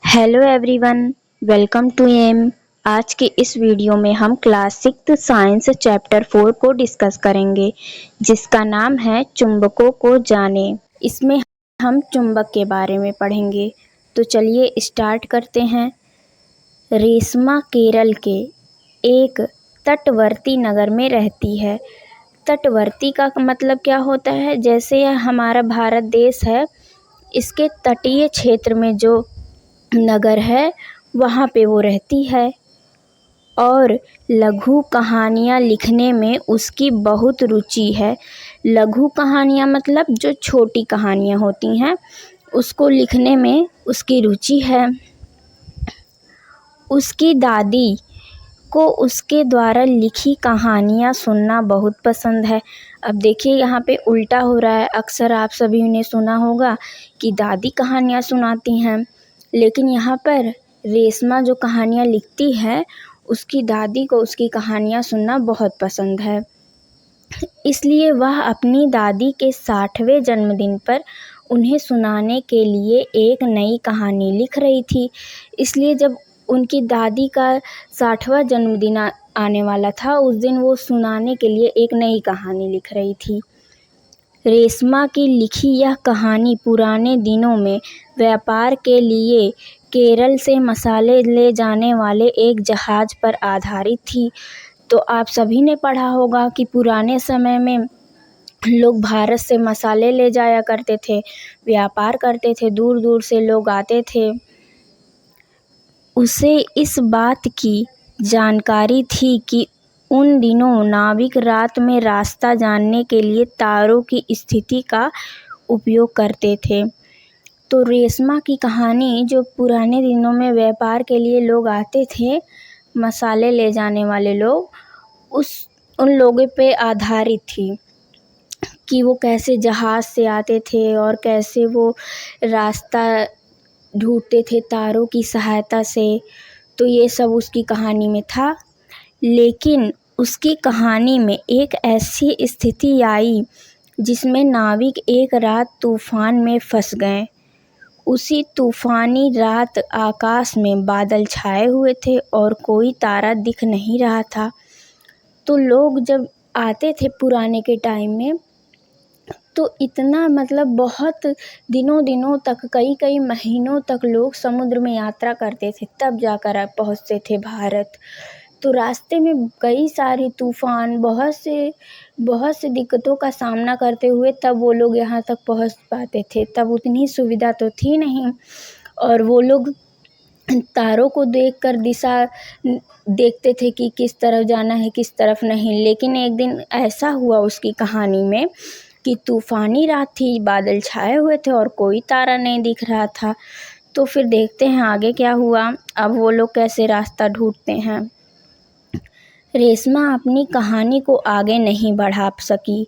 Hello everyone, welcome to M. आज के इस वीडियो में हम क्लास 6 साइंस चैप्टर 4 को डिस्कस करेंगे, जिसका नाम है चुंबकों को जाने। इसमें हम चुंबक के बारे में पढ़ेंगे। तो चलिए स्टार्ट करते हैं। रेशमा केरल के एक तटवर्ती नगर में रहती है। तटवर्ती का मतलब क्या होता है? जैसे यह हमारा भारत देश है, इसके तटीय क्षेत्र में जो नगर है वहाँ पे वो रहती है और लघु कहानियाँ लिखने में उसकी बहुत रुचि है। लघु कहानियाँ मतलब जो छोटी कहानियाँ होती हैं, उसको लिखने में उसकी रुचि है। उसकी दादी को उसके द्वारा लिखी कहानियाँ सुनना बहुत पसंद है। अब देखिए यहाँ पे उल्टा हो रहा है। अक्सर आप सभी ने सुना होगा कि दादी कहानियाँ सुनाती हैं, लेकिन यहाँ पर रेशमा जो कहानियाँ लिखती है, उसकी दादी को उसकी कहानियाँ सुनना बहुत पसंद है। इसलिए वह अपनी दादी के 60वें जन्मदिन पर उन्हें सुनाने के लिए एक नई कहानी लिख रही थी। इसलिए जब उनकी दादी का 60वां जन्मदिन आने वाला था, उस दिन वो सुनाने के लिए एक नई कहानी लिख रही थी। रेशमा की लिखी यह कहानी पुराने दिनों में व्यापार के लिए केरल से मसाले ले जाने वाले एक जहाज़ पर आधारित थी। तो आप सभी ने पढ़ा होगा कि पुराने समय में लोग भारत से मसाले ले जाया करते थे, व्यापार करते थे, दूर दूर से लोग आते थे। उसे इस बात की जानकारी थी कि उन दिनों नाविक रात में रास्ता जानने के लिए तारों की स्थिति का उपयोग करते थे। तो रेशमा की कहानी जो पुराने दिनों में व्यापार के लिए लोग आते थे, मसाले ले जाने वाले लोग, उन लोगों पे आधारित थी कि वो कैसे जहाज़ से आते थे और कैसे वो रास्ता ढूंढते थे तारों की सहायता से। तो ये सब उसकी कहानी में था। लेकिन उसकी कहानी में एक ऐसी स्थिति आई जिसमें नाविक एक रात तूफान में फंस गए। उसी तूफानी रात आकाश में बादल छाए हुए थे और कोई तारा दिख नहीं रहा था। तो लोग जब आते थे पुराने के टाइम में, तो इतना मतलब बहुत दिनों तक, कई महीनों तक लोग समुद्र में यात्रा करते थे, तब जाकर पहुँचते थे भारत। तो रास्ते में कई सारे तूफ़ान, बहुत से दिक्कतों का सामना करते हुए तब वो लोग यहाँ तक पहुँच पाते थे। तब उतनी सुविधा तो थी नहीं और वो लोग तारों को देखकर दिशा देखते थे कि किस तरफ जाना है, किस तरफ नहीं। लेकिन एक दिन ऐसा हुआ उसकी कहानी में कि तूफ़ानी रात थी, बादल छाए हुए थे और कोई तारा नहीं दिख रहा था। तो फिर देखते हैं आगे क्या हुआ। अब वो लोग कैसे रास्ता ढूंढते हैं। रेशमा अपनी कहानी को आगे नहीं बढ़ा सकी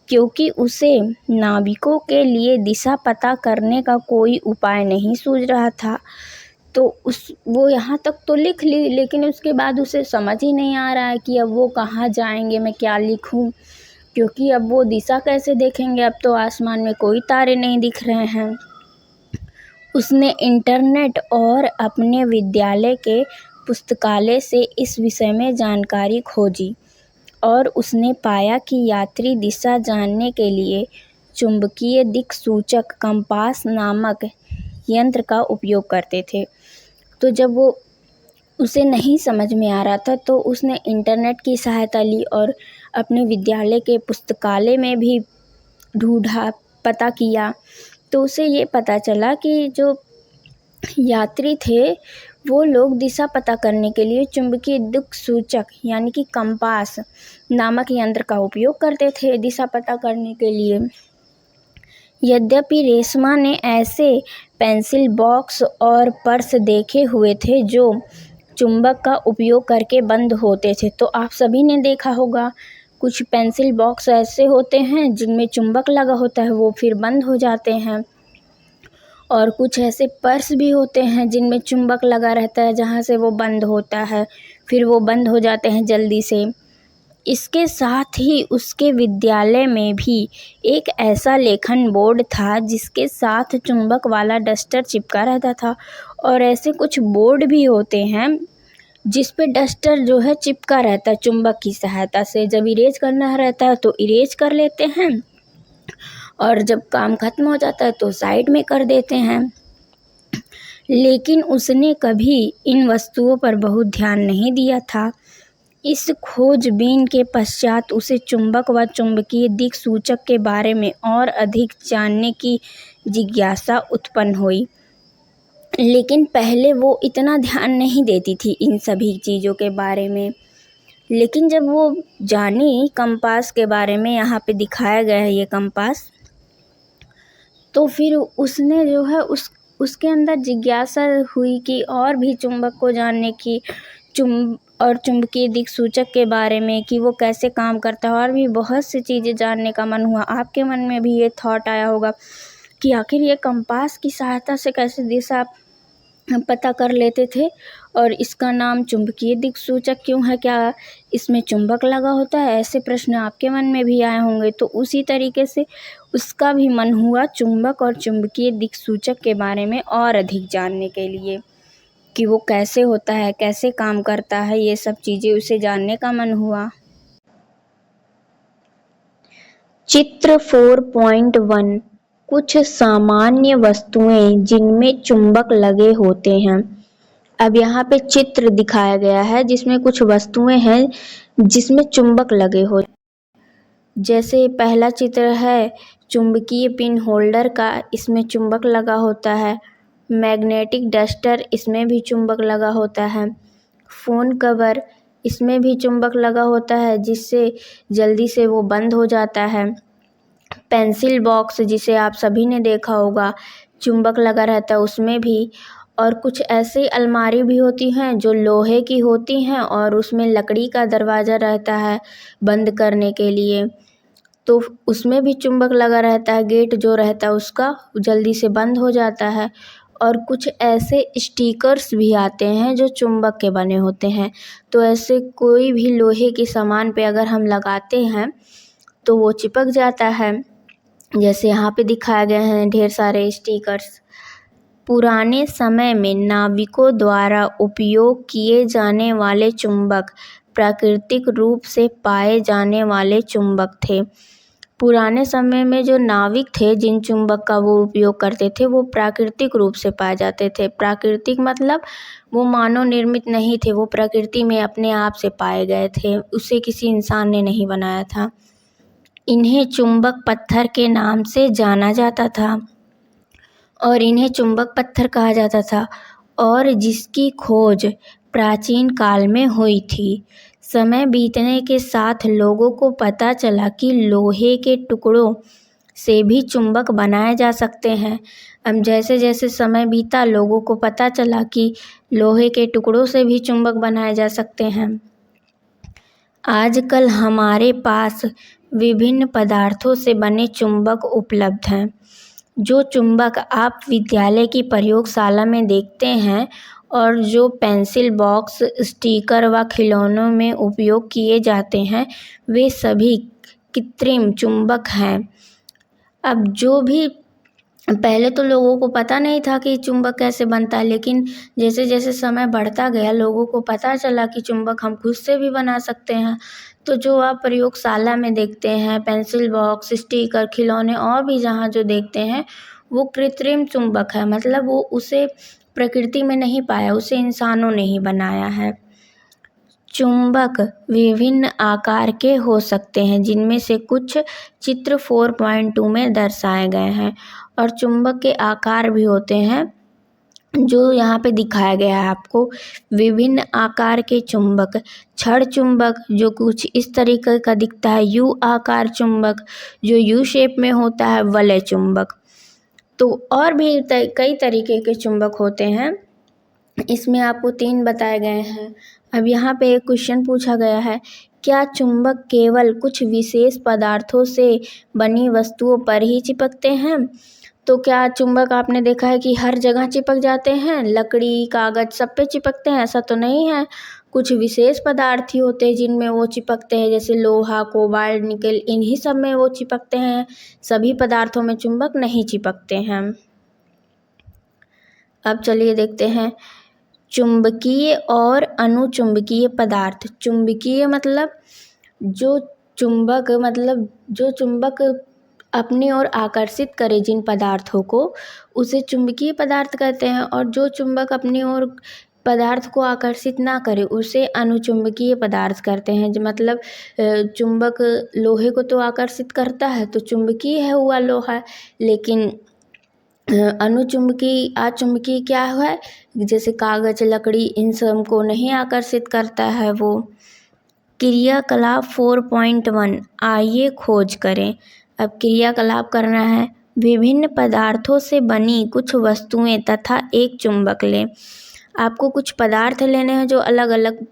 क्योंकि उसे नाविकों के लिए दिशा पता करने का कोई उपाय नहीं सूझ रहा था। तो वो यहाँ तक तो लिख ली, लेकिन उसके बाद उसे समझ ही नहीं आ रहा है कि अब वो कहाँ जाएंगे, मैं क्या लिखूं, क्योंकि अब वो दिशा कैसे देखेंगे। अब तो आसमान में कोई तारे नहीं दिख रहे हैं। उसने इंटरनेट और अपने विद्यालय के पुस्तकालय से इस विषय में जानकारी खोजी और उसने पाया कि यात्री दिशा जानने के लिए चुंबकीय दिक्सूचक कंपास नामक यंत्र का उपयोग करते थे। तो जब वो उसे नहीं समझ में आ रहा था, तो उसने इंटरनेट की सहायता ली और अपने विद्यालय के पुस्तकालय में भी ढूंढा, पता किया। तो उसे ये पता चला कि जो यात्री थे वो लोग दिशा पता करने के लिए चुंबकीय दिक्सूचक यानी कि कंपास नामक यंत्र का उपयोग करते थे दिशा पता करने के लिए। यद्यपि रेशमा ने ऐसे पेंसिल बॉक्स और पर्स देखे हुए थे जो चुंबक का उपयोग करके बंद होते थे। तो आप सभी ने देखा होगा, कुछ पेंसिल बॉक्स ऐसे होते हैं जिनमें चुंबक लगा होता है, वो फिर बंद हो जाते हैं। और कुछ ऐसे पर्स भी होते हैं जिनमें चुंबक लगा रहता है, जहाँ से वो बंद होता है, फिर वो बंद हो जाते हैं जल्दी से। इसके साथ ही उसके विद्यालय में भी एक ऐसा लेखन बोर्ड था जिसके साथ चुंबक वाला डस्टर चिपका रहता था। और ऐसे कुछ बोर्ड भी होते हैं जिस पे डस्टर जो है चिपका रहता है चुंबक की सहायता से। जब इरेज करना रहता है तो इरेज कर लेते हैं, और जब काम खत्म हो जाता है तो साइड में कर देते हैं। लेकिन उसने कभी इन वस्तुओं पर बहुत ध्यान नहीं दिया था। इस खोजबीन के पश्चात उसे चुंबक व चुंबकीय दिक्सूचक के बारे में और अधिक जानने की जिज्ञासा उत्पन्न हुई। लेकिन पहले वो इतना ध्यान नहीं देती थी इन सभी चीज़ों के बारे में। लेकिन जब वो जानी कंपास के बारे में, यहाँ पे दिखाया गया है ये कंपास, तो फिर उसने जो है उसके अंदर जिज्ञासा हुई कि और भी चुंबक को जानने की, चुंबकीय दिक्सूचक के बारे में कि वो कैसे काम करता है, और भी बहुत सी चीज़ें जानने का मन हुआ। आपके मन में भी ये थॉट आया होगा कि आखिर ये कंपास की सहायता से कैसे दिशा पता कर लेते थे, और इसका नाम चुंबकीय दिक्सूचक क्यों है, क्या इसमें चुंबक लगा होता है? ऐसे प्रश्न आपके मन में भी आए होंगे। तो उसी तरीके से उसका भी मन हुआ चुंबक और चुंबकीय दिक्सूचक के बारे में और अधिक जानने के लिए, कि वो कैसे होता है, कैसे काम करता है, ये सब चीज़ें उसे जानने का मन हुआ। चित्र 4.1 कुछ सामान्य वस्तुएं जिनमें चुंबक लगे होते हैं। अब यहाँ पे चित्र दिखाया गया है जिसमें कुछ वस्तुएं हैं जिसमें चुंबक लगे हो। जैसे पहला चित्र है चुंबकीय पिन होल्डर का, इसमें चुंबक लगा होता है। मैग्नेटिक डस्टर, इसमें भी चुंबक लगा होता है। फ़ोन कवर, इसमें भी चुंबक लगा होता है जिससे जल्दी से वो बंद हो जाता है। पेंसिल बॉक्स, जिसे आप सभी ने देखा होगा, चुंबक लगा रहता है उसमें भी। और कुछ ऐसी अलमारी भी होती हैं जो लोहे की होती हैं और उसमें लकड़ी का दरवाज़ा रहता है बंद करने के लिए, तो उसमें भी चुंबक लगा रहता है। गेट जो रहता है उसका जल्दी से बंद हो जाता है। और कुछ ऐसे स्टिकर्स भी आते हैं जो चुंबक के बने होते हैं, तो ऐसे कोई भी लोहे के सामान पे अगर हम लगाते हैं तो वो चिपक जाता है। जैसे यहाँ पे दिखाए गए हैं ढेर सारे स्टिकर्स। पुराने समय में नाविकों द्वारा उपयोग किए जाने वाले चुंबक प्राकृतिक रूप से पाए जाने वाले चुंबक थे। पुराने समय में जो नाविक थे जिन चुंबक का वो उपयोग करते थे वो प्राकृतिक रूप से पाए जाते थे। प्राकृतिक मतलब वो मानव निर्मित नहीं थे, वो प्रकृति में अपने आप से पाए गए थे, उसे किसी इंसान ने नहीं बनाया था। इन्हें चुंबक पत्थर के नाम से जाना जाता था और इन्हें चुंबक पत्थर कहा जाता था, और जिसकी खोज प्राचीन काल में हुई थी। समय बीतने के साथ लोगों को पता चला कि लोहे के टुकड़ों से भी चुंबक बनाए जा सकते हैं। अब जैसे जैसे समय बीता लोगों को पता चला कि लोहे के टुकड़ों से भी चुंबक बनाए जा सकते हैं। आजकल हमारे पास विभिन्न पदार्थों से बने चुंबक उपलब्ध हैं। जो चुंबक आप विद्यालय की प्रयोगशाला में देखते हैं और जो पेंसिल बॉक्स, स्टिकर व खिलौनों में उपयोग किए जाते हैं, वे सभी कृत्रिम चुंबक हैं। अब जो भी पहले तो लोगों को पता नहीं था कि चुंबक कैसे बनता है, लेकिन जैसे जैसे समय बढ़ता गया लोगों को पता चला कि चुंबक हम खुद से भी बना सकते हैं। तो जो आप प्रयोगशाला में देखते हैं, पेंसिल बॉक्स, स्टिकर, खिलौने और भी जहाँ जो देखते हैं, वो कृत्रिम चुंबक है। मतलब वो उसे प्रकृति में नहीं पाया, उसे इंसानों ने ही बनाया है। चुंबक विभिन्न आकार के हो सकते हैं, जिनमें से कुछ चित्र 4.2 में दर्शाए गए हैं। और चुंबक के आकार भी होते हैं जो यहाँ पे दिखाया गया है आपको। विभिन्न आकार के चुंबक, छड़ चुंबक जो कुछ इस तरीके का दिखता है, यू आकार चुंबक जो यू शेप में होता है, वलय चुंबक। तो और भी कई तरीके के चुंबक होते हैं, इसमें आपको 3 बताए गए हैं। अब यहाँ पे एक क्वेश्चन पूछा गया है, क्या चुंबक केवल कुछ विशेष पदार्थों से बनी वस्तुओं पर ही चिपकते हैं? तो क्या चुंबक आपने देखा है कि हर जगह चिपक जाते हैं, लकड़ी, कागज़ सब पे चिपकते हैं? ऐसा तो नहीं है। कुछ विशेष पदार्थ ही होते हैं जिनमें वो चिपकते हैं, जैसे लोहा, कोबाल्ट, निकल, इन्हीं सब में वो चिपकते हैं। सभी पदार्थों में चुंबक नहीं चिपकते हैं। अब चलिए देखते हैं चुंबकीय और अनुचुंबकीय पदार्थ। चुंबकीय मतलब जो चुंबक अपनी ओर आकर्षित करे जिन पदार्थों को, उसे चुंबकीय पदार्थ कहते हैं। और जो चुंबक अपनी ओर पदार्थ को आकर्षित ना करे उसे अनुचुंबकीय पदार्थ कहते हैं। जो मतलब चुंबक लोहे को तो आकर्षित करता है तो चुंबकीय है हुआ लोहा, लेकिन अचुंबकीय क्या है, जैसे कागज, लकड़ी, इन सब को नहीं आकर्षित करता है वो। क्रियाकलाप 4.1 आइए खोज करें। अब क्रियाकलाप करना है। विभिन्न पदार्थों से बनी कुछ वस्तुएं तथा एक चुंबक लें। आपको कुछ पदार्थ लेने हैं जो अलग अलग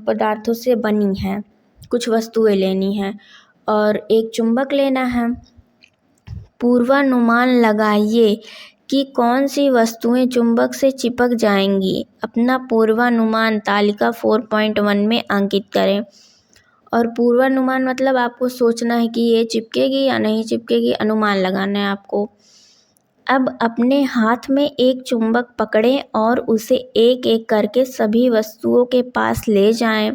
पदार्थों से बनी हैं, कुछ वस्तुएं लेनी हैं और एक चुंबक लेना है। पूर्वानुमान लगाइए कि कौन सी वस्तुएं चुंबक से चिपक जाएंगी। अपना पूर्वानुमान तालिका 4.1 में अंकित करें। और पूर्वानुमान मतलब आपको सोचना है कि ये चिपकेगी या नहीं चिपकेगी, अनुमान लगाना है आपको। अब अपने हाथ में एक चुंबक पकड़ें और उसे एक एक करके सभी वस्तुओं के पास ले जाएं।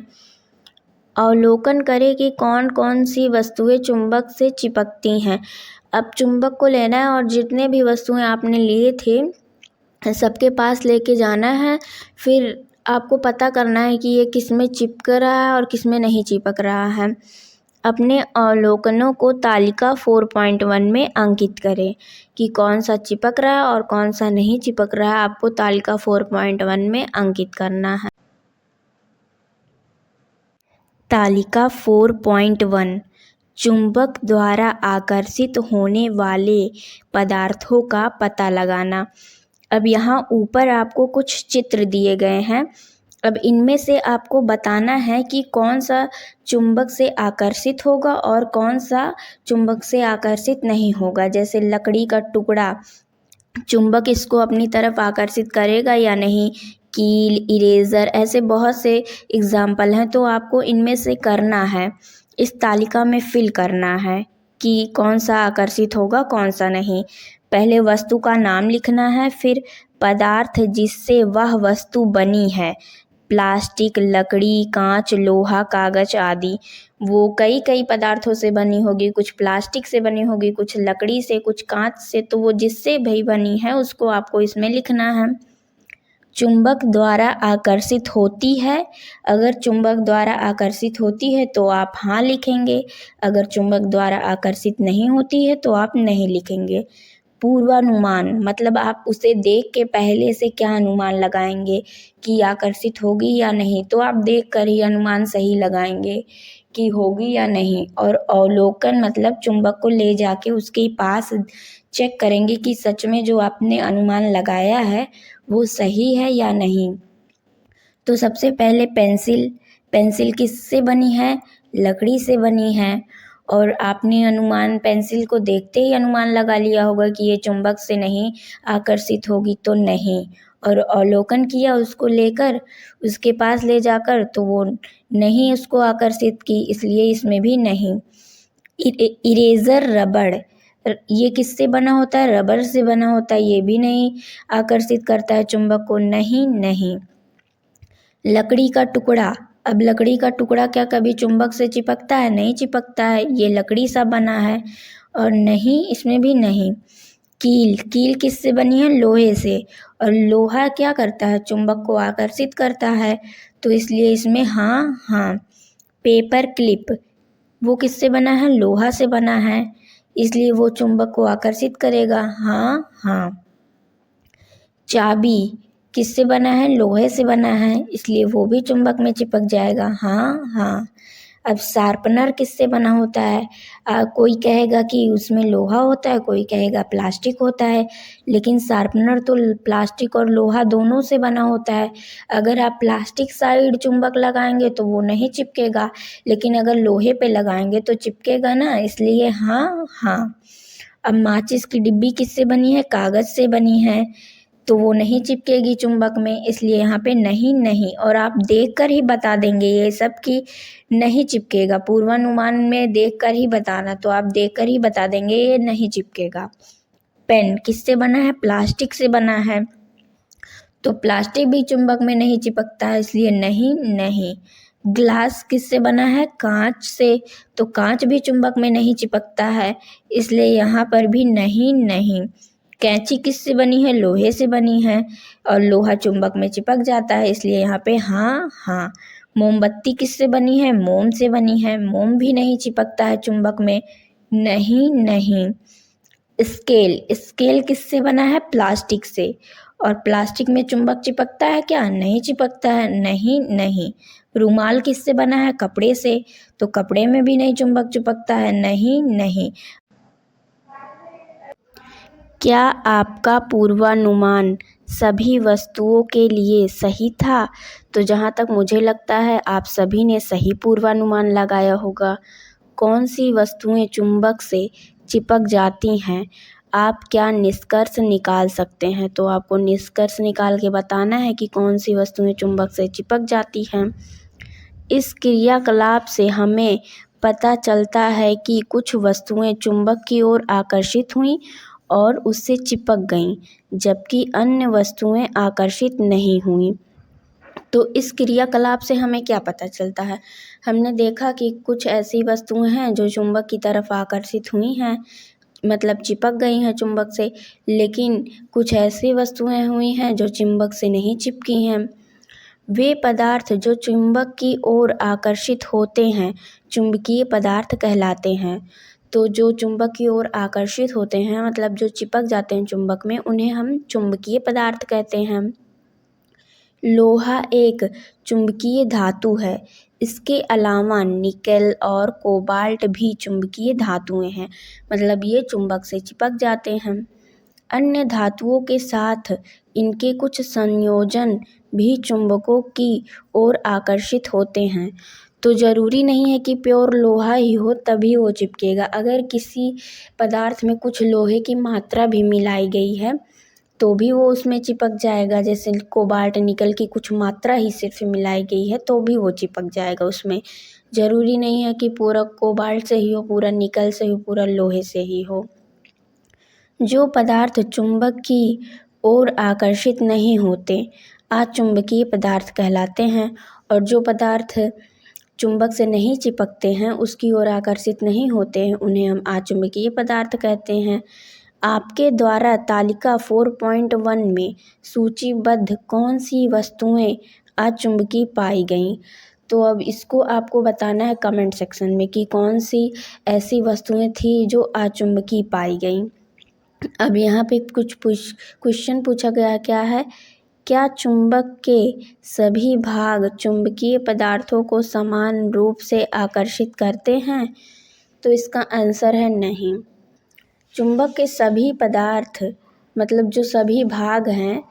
अवलोकन करें कि कौन कौन सी वस्तुएं चुंबक से चिपकती हैं। अब चुंबक को लेना है और जितने भी वस्तुएं आपने लिए थे सबके पास लेके जाना है। फिर आपको पता करना है कि ये किस में चिपक रहा है और किस में नहीं चिपक रहा है। अपने अवलोकनों को तालिका 4.1 में अंकित करें कि कौन सा चिपक रहा है और कौन सा नहीं चिपक रहा है। आपको तालिका 4.1 में अंकित करना है। तालिका 4.1 चुंबक द्वारा आकर्षित होने वाले पदार्थों का पता लगाना। अब यहाँ ऊपर आपको कुछ चित्र दिए गए हैं। अब इनमें से आपको बताना है कि कौन सा चुंबक से आकर्षित होगा और कौन सा चुंबक से आकर्षित नहीं होगा। जैसे लकड़ी का टुकड़ा, चुंबक इसको अपनी तरफ आकर्षित करेगा या नहीं। कील, इरेज़र, ऐसे बहुत से एग्जाम्पल हैं, तो आपको इनमें से करना है, इस तालिका में फिल करना है कि कौन सा आकर्षित होगा कौन सा नहीं। पहले वस्तु का नाम लिखना है, फिर पदार्थ जिससे वह वस्तु बनी है, प्लास्टिक, लकड़ी, कांच, लोहा, कागज आदि। वो कई पदार्थों से बनी होगी, कुछ प्लास्टिक से बनी होगी, कुछ लकड़ी से, कुछ कांच से, तो वो जिससे भी बनी है उसको आपको इसमें लिखना है। चुंबक द्वारा आकर्षित होती है। अगर चुंबक द्वारा आकर्षित होती है तो आप हाँ लिखेंगे, अगर चुंबक द्वारा आकर्षित नहीं होती है तो आप नहीं लिखेंगे। पूर्वानुमान मतलब आप उसे देख के पहले से क्या अनुमान लगाएंगे कि आकर्षित होगी या नहीं, तो आप देख कर ही अनुमान सही लगाएंगे कि होगी या नहीं। और अवलोकन मतलब चुंबक को ले जाके उसके पास चेक करेंगे कि सच में जो आपने अनुमान लगाया है वो सही है या नहीं। तो सबसे पहले पेंसिल किससे बनी है, लकड़ी से बनी है। और आपने अनुमान पेंसिल को देखते ही अनुमान लगा लिया होगा कि ये चुंबक से नहीं आकर्षित होगी, तो नहीं। और अवलोकन किया उसको लेकर, उसके पास ले जाकर, तो वो नहीं उसको आकर्षित की, इसलिए इसमें भी नहीं। इरेज़र, रबड़, ये किससे बना होता है, रबर से बना होता है, ये भी नहीं आकर्षित करता है चुंबक को, नहीं। लकड़ी का टुकड़ा, अब लकड़ी का टुकड़ा क्या कभी चुंबक से चिपकता है, नहीं चिपकता है, ये लकड़ी सा बना है, और नहीं, इसमें भी नहीं। कील किससे बनी है, लोहे से, और लोहा क्या करता है, चुंबक को आकर्षित करता है, तो इसलिए इसमें हाँ। पेपर क्लिप, वो किससे बना है, लोहा से बना है, इसलिए वो चुंबक को आकर्षित करेगा, हाँ। चाबी किससे बना है, लोहे से बना है, इसलिए वो भी चुंबक में चिपक जाएगा, हाँ। अब शार्पनर किससे बना होता है, कोई कहेगा कि उसमें लोहा होता है, कोई कहेगा प्लास्टिक होता है, लेकिन शार्पनर तो प्लास्टिक और लोहा दोनों से बना होता है। अगर आप प्लास्टिक साइड चुंबक लगाएंगे तो वो नहीं चिपकेगा, लेकिन अगर लोहे पे लगाएंगे तो चिपकेगा ना, इसलिए हाँ। अब माचिस की डिब्बी किससे बनी है, कागज़ से बनी है, तो वो नहीं चिपकेगी चुंबक में, इसलिए यहाँ पे नहीं नहीं। और आप देखकर ही बता देंगे ये सब कि नहीं चिपकेगा, पूर्वानुमान में देखकर ही बताना, तो आप देखकर ही बता देंगे ये नहीं चिपकेगा। पेन किससे बना है? प्लास्टिक से बना है, तो प्लास्टिक भी चुंबक में नहीं चिपकता है, इसलिए नहीं नहीं। ग्लास किससे बना है? कांच से, तो कांच भी चुंबक में नहीं चिपकता है, इसलिए यहाँ पर भी नहीं नहीं। कैंची किससे बनी है? लोहे से बनी है, और लोहा चुंबक में चिपक जाता है, इसलिए यहाँ पे हाँ हाँ। मोमबत्ती किससे बनी है? मोम से बनी है, मोम भी नहीं चिपकता है चुंबक में, नहीं नहीं। स्केल, स्केल किससे बना है? प्लास्टिक से, और प्लास्टिक में चुंबक चिपकता है क्या? नहीं चिपकता है, नहीं नहीं। रुमाल किससे बना है? कपड़े से, तो कपड़े में भी नहीं चुंबक चिपकता है, नहीं नहीं। क्या आपका पूर्वानुमान सभी वस्तुओं के लिए सही था? तो जहाँ तक मुझे लगता है आप सभी ने सही पूर्वानुमान लगाया होगा। कौन सी वस्तुएं चुंबक से चिपक जाती हैं, आप क्या निष्कर्ष निकाल सकते हैं? तो आपको निष्कर्ष निकाल के बताना है कि कौन सी वस्तुएं चुंबक से चिपक जाती हैं। इस क्रियाकलाप से हमें पता चलता है कि कुछ वस्तुएं चुंबक की ओर आकर्षित हुईं और उससे चिपक गईं, जबकि अन्य वस्तुएं आकर्षित नहीं हुईं। तो इस क्रियाकलाप से हमें क्या पता चलता है? हमने देखा कि कुछ ऐसी वस्तुएं हैं जो चुंबक की तरफ आकर्षित हुई हैं, मतलब चिपक गई हैं चुंबक से, लेकिन कुछ ऐसी वस्तुएं हुई हैं जो चुंबक से नहीं चिपकी हैं। वे पदार्थ जो चुंबक की ओर आकर्षित होते हैं चुंबकीय पदार्थ कहलाते हैं। तो जो चुंबक की ओर आकर्षित होते हैं, मतलब जो चिपक जाते हैं चुंबक में, उन्हें हम चुंबकीय पदार्थ कहते हैं। लोहा एक चुंबकीय धातु है। इसके अलावा निकेल और कोबाल्ट भी चुंबकीय धातुएं हैं, मतलब ये चुंबक से चिपक जाते हैं। अन्य धातुओं के साथ इनके कुछ संयोजन भी चुंबकों की ओर आकर्षित होते हैं। तो ज़रूरी नहीं है कि प्योर लोहा ही हो तभी वो चिपकेगा। अगर किसी पदार्थ में कुछ लोहे की मात्रा भी मिलाई गई है तो भी वो उसमें चिपक जाएगा। जैसे कोबाल्ट निकल की कुछ मात्रा ही सिर्फ मिलाई गई है तो भी वो चिपक जाएगा उसमें। ज़रूरी नहीं है कि पूरा कोबाल्ट से ही हो, पूरा निकल से हो, पूरा लोहे से ही हो। जो पदार्थ चुंबक की ओर आकर्षित नहीं होते अचुंबकीय पदार्थ कहलाते हैं, और जो पदार्थ चुंबक से नहीं चिपकते हैं, उसकी ओर आकर्षित नहीं होते हैं, उन्हें हम अचुंबकीय पदार्थ कहते हैं। आपके द्वारा तालिका 4.1 में सूचीबद्ध कौन सी वस्तुएं अचुंबकीय पाई गईं? तो अब इसको आपको बताना है कमेंट सेक्शन में कि कौन सी ऐसी वस्तुएं थी जो अचुंबकीय पाई गईं। अब यहाँ पे कुछ क्वेश्चन पूछा गया, क्या है? क्या चुंबक के सभी भाग चुंबकीय पदार्थों को समान रूप से आकर्षित करते हैं? तो इसका आंसर है नहीं। चुंबक के सभी पदार्थ, मतलब जो सभी भाग हैं,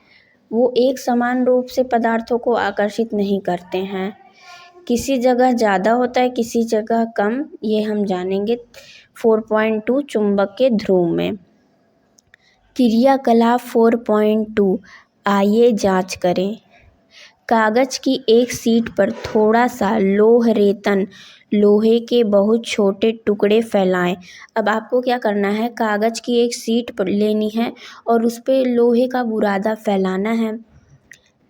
वो एक समान रूप से पदार्थों को आकर्षित नहीं करते हैं। किसी जगह ज़्यादा होता है, किसी जगह कम, ये हम जानेंगे 4.2 चुंबक के ध्रुव में। क्रियाकलाप 4.2 आइए जांच करें। कागज की एक शीट पर थोड़ा सा लोह रेतन लोहे के बहुत छोटे टुकड़े फैलाएं। अब आपको क्या करना है, कागज की एक शीट पर लेनी है और उस पर लोहे का बुरादा फैलाना है।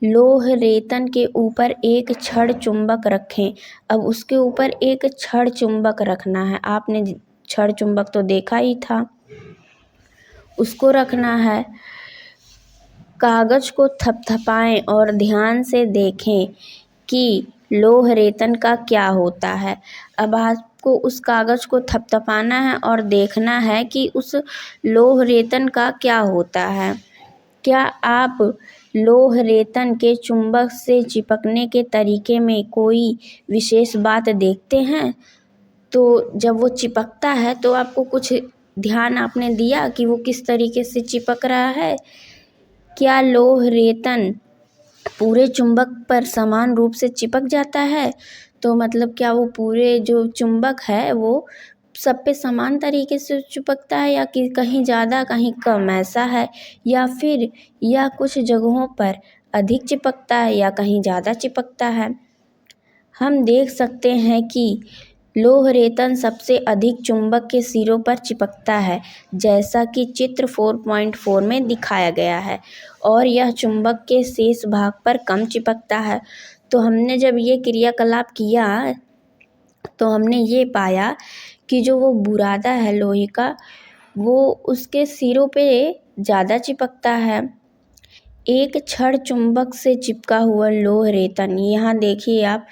लोह रेतन के ऊपर एक छड़ चुंबक रखें। अब उसके ऊपर एक छड़ चुंबक रखना है। आपने छड़ चुंबक तो देखा ही था, उसको रखना है। कागज को थपथपाएं और ध्यान से देखें कि लोह रेतन का क्या होता है। अब आपको उस कागज को थपथपाना है और देखना है कि उस लोह रेतन का क्या होता है। क्या आप लोह रेतन के चुंबक से चिपकने के तरीके में कोई विशेष बात देखते हैं? तो जब वो चिपकता है तो आपको कुछ ध्यान आपने दिया कि वो किस तरीके से चिपक रहा है? क्या लोह रेतन पूरे चुंबक पर समान रूप से चिपक जाता है? तो मतलब क्या वो पूरे जो चुंबक है वो सब पे समान तरीके से चिपकता है या कि कहीं ज़्यादा कहीं कम ऐसा है, या कुछ जगहों पर अधिक चिपकता है या कहीं ज़्यादा चिपकता है। हम देख सकते हैं कि लौह रेतन सबसे अधिक चुंबक के सिरों पर चिपकता है, जैसा कि चित्र 4.4 में दिखाया गया है, और यह चुंबक के शेष भाग पर कम चिपकता है। तो हमने जब ये क्रियाकलाप किया तो हमने ये पाया कि जो वो बुरादा है लोहे का, वो उसके सिरों पे ज़्यादा चिपकता है। एक छड़ चुंबक से चिपका हुआ लौह रेतन, यहाँ देखिए आप,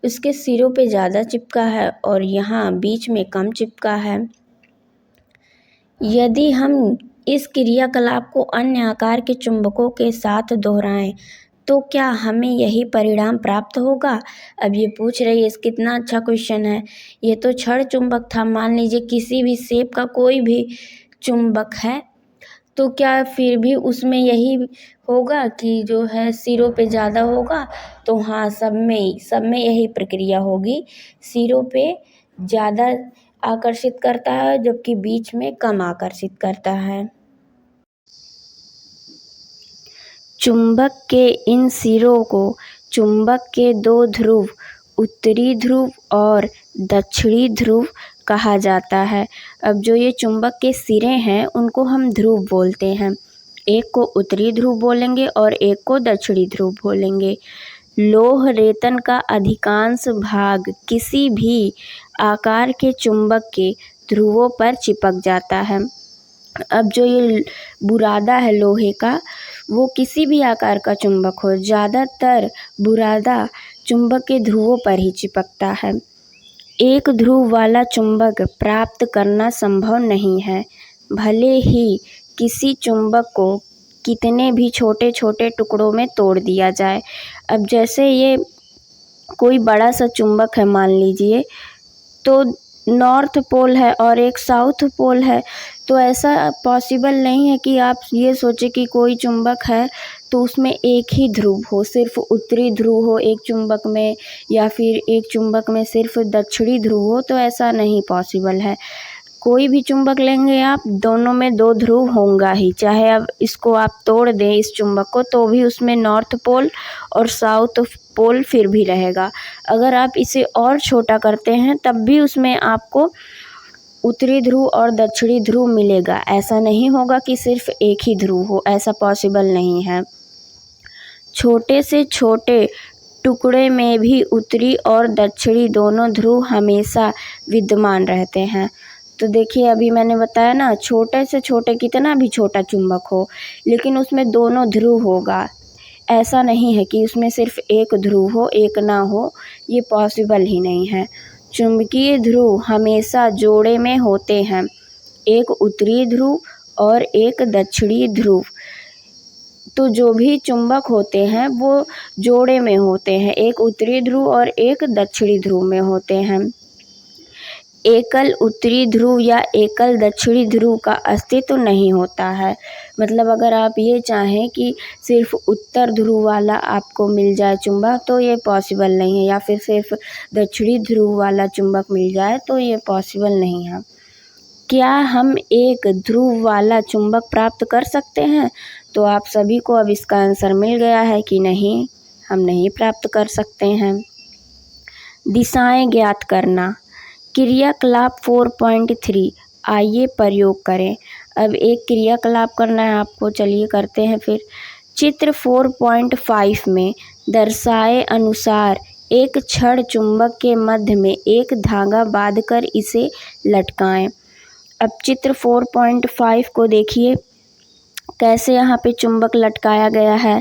उसके सिरों पे ज़्यादा चिपका है और यहाँ बीच में कम चिपका है। यदि हम इस क्रियाकलाप को अन्य आकार के चुंबकों के साथ दोहराएं तो क्या हमें यही परिणाम प्राप्त होगा? अब ये पूछ रही है, कितना अच्छा क्वेश्चन है। ये तो छड़ चुंबक था, मान लीजिए किसी भी शेप का कोई भी चुंबक है, तो क्या फिर भी उसमें यही होगा कि जो है सिरों पे ज़्यादा होगा? तो हाँ, सब में यही प्रक्रिया होगी। सिरों पे ज़्यादा आकर्षित करता है जबकि बीच में कम आकर्षित करता है। चुंबक के इन सिरों को चुंबक के दो ध्रुव, उत्तरी ध्रुव और दक्षिणी ध्रुव कहा जाता है। अब जो ये चुंबक के सिरे हैं उनको हम ध्रुव बोलते हैं। एक को उत्तरी ध्रुव बोलेंगे और एक को दक्षिणी ध्रुव बोलेंगे। लौह रेतन का अधिकांश भाग किसी भी आकार के चुंबक के ध्रुवों पर चिपक जाता है। अब जो ये बुरादा है लोहे का, वो किसी भी आकार का चुंबक हो, ज़्यादातर बुरादा चुंबक के ध्रुवों पर ही चिपकता है। एक ध्रुव वाला चुंबक प्राप्त करना संभव नहीं है, भले ही किसी चुंबक को कितने भी छोटे छोटे टुकड़ों में तोड़ दिया जाए। अब जैसे ये कोई बड़ा सा चुंबक है मान लीजिए, तो नॉर्थ पोल है और एक साउथ पोल है, तो ऐसा पॉसिबल नहीं है कि आप ये सोचें कि कोई चुंबक है तो उसमें एक ही ध्रुव हो, सिर्फ उत्तरी ध्रुव हो एक चुंबक में, या फिर एक चुंबक में सिर्फ दक्षिणी ध्रुव हो, तो ऐसा नहीं पॉसिबल है। कोई भी चुंबक लेंगे आप, दोनों में दो ध्रुव होंगे ही, चाहे अब इसको आप तोड़ दें इस चुंबक को तो भी उसमें नॉर्थ पोल और साउथ पोल फिर भी रहेगा। अगर आप इसे और छोटा करते हैं तब भी उसमें आपको उत्तरी ध्रुव और दक्षिणी ध्रुव मिलेगा। ऐसा नहीं होगा कि सिर्फ एक ही ध्रुव हो, ऐसा पॉसिबल नहीं है। छोटे से छोटे टुकड़े में भी उत्तरी और दक्षिणी दोनों ध्रुव हमेशा विद्यमान रहते हैं। तो देखिए अभी मैंने बताया ना, छोटे से छोटे कितना भी छोटा चुंबक हो लेकिन उसमें दोनों ध्रुव होगा। ऐसा नहीं है कि उसमें सिर्फ एक ध्रुव हो एक ना हो, ये पॉसिबल ही नहीं है। चुंबकीय ध्रुव हमेशा जोड़े में होते हैं, एक उत्तरी ध्रुव और एक दक्षिणी ध्रुव। तो जो भी चुंबक होते हैं वो जोड़े में होते हैं, एक उत्तरी ध्रुव और एक दक्षिणी ध्रुव में होते हैं। एकल उत्तरी ध्रुव या एकल दक्षिणी ध्रुव का अस्तित्व नहीं होता है। मतलब अगर आप ये चाहें कि सिर्फ उत्तर ध्रुव वाला आपको मिल जाए चुंबक तो ये पॉसिबल नहीं है, या फिर सिर्फ दक्षिणी ध्रुव वाला चुंबक मिल जाए तो ये पॉसिबल नहीं है। क्या हम एक ध्रुव वाला चुंबक प्राप्त कर सकते हैं? तो आप सभी को अब इसका आंसर मिल गया है कि नहीं, हम नहीं प्राप्त कर सकते हैं। दिशाएं ज्ञात करना, क्रियाकलाप 4.3, आइए प्रयोग करें। अब एक क्रियाकलाप करना है आपको, चलिए करते हैं फिर। चित्र 4.5 में दर्शाए अनुसार एक छड़ चुंबक के मध्य में एक धागा बांधकर इसे लटकाएं। अब चित्र 4.5 को देखिए, कैसे यहाँ पे चुंबक लटकाया गया है,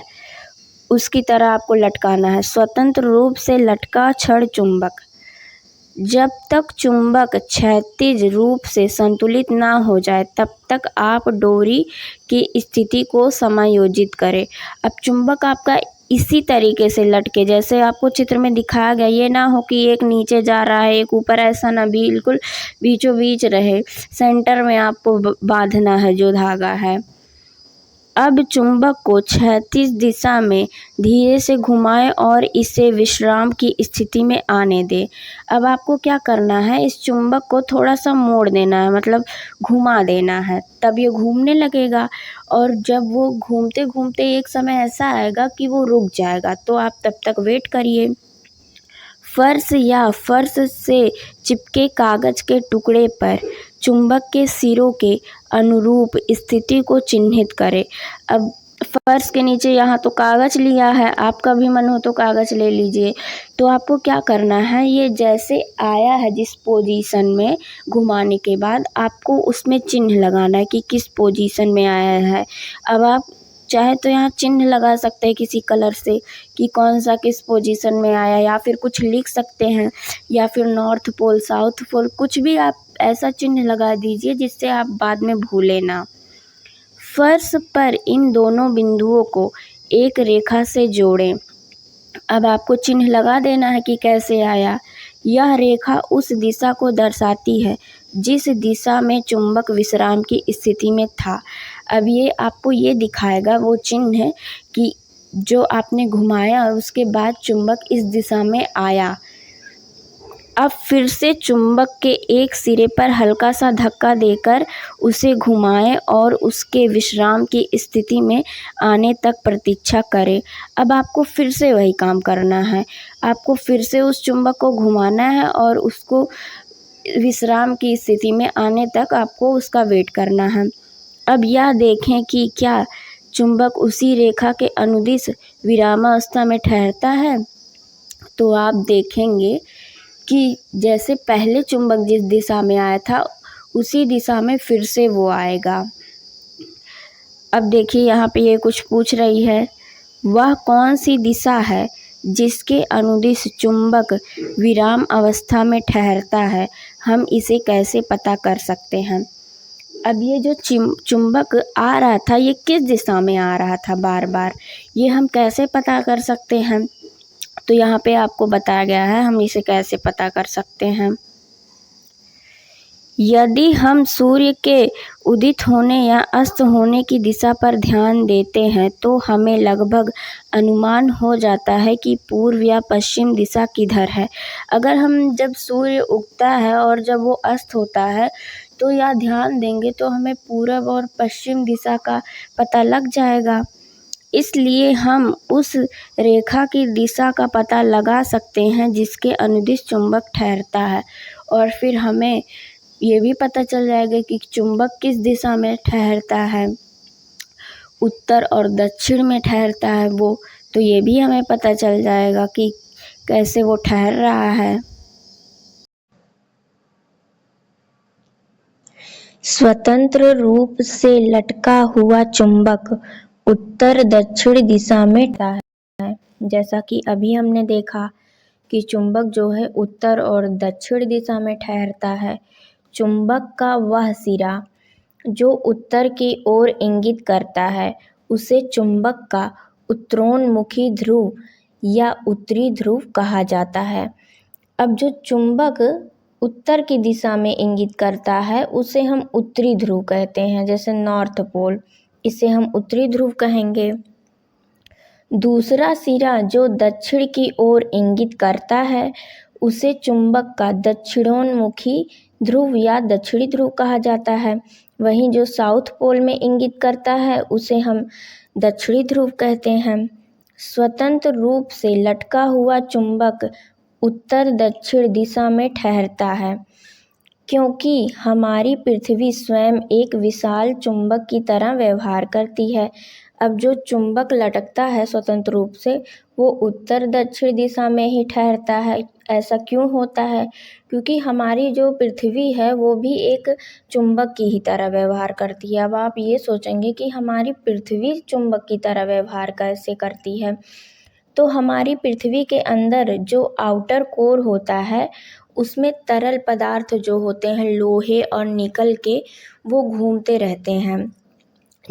उसकी तरह आपको लटकाना है। स्वतंत्र रूप से लटका छड़ चुंबक, जब तक चुंबक क्षैतिज रूप से संतुलित ना हो जाए तब तक आप डोरी की स्थिति को समायोजित करें। अब चुंबक आपका इसी तरीके से लटके जैसे आपको चित्र में दिखाया गया, ये ना हो कि एक नीचे जा रहा है एक ऊपर, ऐसा ना, बिल्कुल बीचों बीच रहे, सेंटर में आपको बांधना है जो धागा है। अब चुंबक को क्षैतिज दिशा में धीरे से घुमाएं और इसे विश्राम की स्थिति में आने दें। अब आपको क्या करना है, इस चुंबक को थोड़ा सा मोड़ देना है, मतलब घुमा देना है, तब ये घूमने लगेगा। और जब वो घूमते घूमते एक समय ऐसा आएगा कि वो रुक जाएगा, तो आप तब तक वेट करिए। फर्श या फर्श से चिपके कागज के टुकड़े पर चुंबक के सिरों के अनुरूप स्थिति को चिन्हित करें। अब फर्श के नीचे यहाँ तो कागज लिया है, आपका भी मन हो तो कागज ले लीजिए। तो आपको क्या करना है, ये जैसे आया है जिस पोजीशन में, घुमाने के बाद आपको उसमें चिन्ह लगाना है कि किस पोजीशन में आया है। अब आप चाहे तो यहाँ चिन्ह लगा सकते हैं किसी कलर से कि कौन सा किस पोजीशन में आया, या फिर कुछ लिख सकते हैं, या फिर नॉर्थ पोल, साउथ पोल, कुछ भी आप ऐसा चिन्ह लगा दीजिए जिससे आप बाद में भूलें ना। फर्श पर इन दोनों बिंदुओं को एक रेखा से जोड़ें। अब आपको चिन्ह लगा देना है कि कैसे आया। यह रेखा उस दिशा को दर्शाती है जिस दिशा में चुंबक विश्राम की स्थिति में था। अब ये आपको ये दिखाएगा वो चिन्ह है कि जो आपने घुमाया और उसके बाद चुंबक इस दिशा में आया। अब फिर से चुंबक के एक सिरे पर हल्का सा धक्का देकर उसे घुमाएं और उसके विश्राम की स्थिति में आने तक प्रतीक्षा करें। अब आपको फिर से वही काम करना है, आपको फिर से उस चुंबक को घुमाना है और उसको विश्राम की स्थिति में आने तक आपको उसका वेट करना है। अब यह देखें कि क्या चुंबक उसी रेखा के अनुदिश विरामावस्था में ठहरता है। तो आप देखेंगे कि जैसे पहले चुंबक जिस दिशा में आया था उसी दिशा में फिर से वो आएगा। अब देखिए यहाँ पे ये कुछ पूछ रही है, वह कौन सी दिशा है जिसके अनुदिश चुंबक विराम अवस्था में ठहरता है, हम इसे कैसे पता कर सकते हैं। अब ये जो चुंबक आ रहा था ये किस दिशा में आ रहा था बार बार, ये हम कैसे पता कर सकते हैं। तो यहाँ पे आपको बताया गया है हम इसे कैसे पता कर सकते हैं। यदि हम सूर्य के उदित होने या अस्त होने की दिशा पर ध्यान देते हैं तो हमें लगभग अनुमान हो जाता है कि पूर्व या पश्चिम दिशा किधर है। अगर हम जब सूर्य उगता है और जब वो अस्त होता है तो या ध्यान देंगे तो हमें पूर्व और पश्चिम दिशा का पता लग जाएगा। इसलिए हम उस रेखा की दिशा का पता लगा सकते हैं जिसके अनुदिश चुंबक ठहरता है, और फिर हमें ये भी पता चल जाएगा कि चुंबक किस दिशा में ठहरता है, उत्तर और दक्षिण में ठहरता है वो, तो ये भी हमें पता चल जाएगा कि कैसे वो ठहर रहा है। स्वतंत्र रूप से लटका हुआ चुंबक उत्तर दक्षिण दिशा में ठहरता है। जैसा कि अभी हमने देखा कि चुंबक जो है उत्तर और दक्षिण दिशा में ठहरता है। चुंबक का वह सिरा जो उत्तर की ओर इंगित करता है उसे चुंबक का उत्तरोन्मुखी ध्रुव या उत्तरी ध्रुव कहा जाता है। अब जो चुंबक उत्तर की दिशा में इंगित करता है उसे हम उत्तरी ध्रुव कहते हैं, जैसे नॉर्थ पोल, इसे हम उत्तरी ध्रुव कहेंगे। दूसरा सिरा जो दक्षिण की ओर इंगित करता है उसे चुंबक का दक्षिणोन्मुखी ध्रुव या दक्षिणी ध्रुव कहा जाता है। वहीं जो साउथ पोल में इंगित करता है उसे हम दक्षिणी ध्रुव कहते हैं। स्वतंत्र रूप से लटका हुआ चुंबक उत्तर दक्षिण दिशा में ठहरता है क्योंकि हमारी पृथ्वी स्वयं एक विशाल चुंबक की तरह व्यवहार करती है। अब जो चुंबक लटकता है स्वतंत्र रूप से वो उत्तर दक्षिण दिशा में ही ठहरता है। ऐसा क्यों होता है? क्योंकि हमारी जो पृथ्वी है वो भी एक चुंबक की ही तरह व्यवहार करती है। अब आप ये सोचेंगे कि हमारी पृथ्वी चुंबक की तरह व्यवहार कैसे करती है, तो हमारी पृथ्वी के अंदर जो आउटर कोर होता है उसमें तरल पदार्थ जो होते हैं लोहे और निकल के वो घूमते रहते हैं।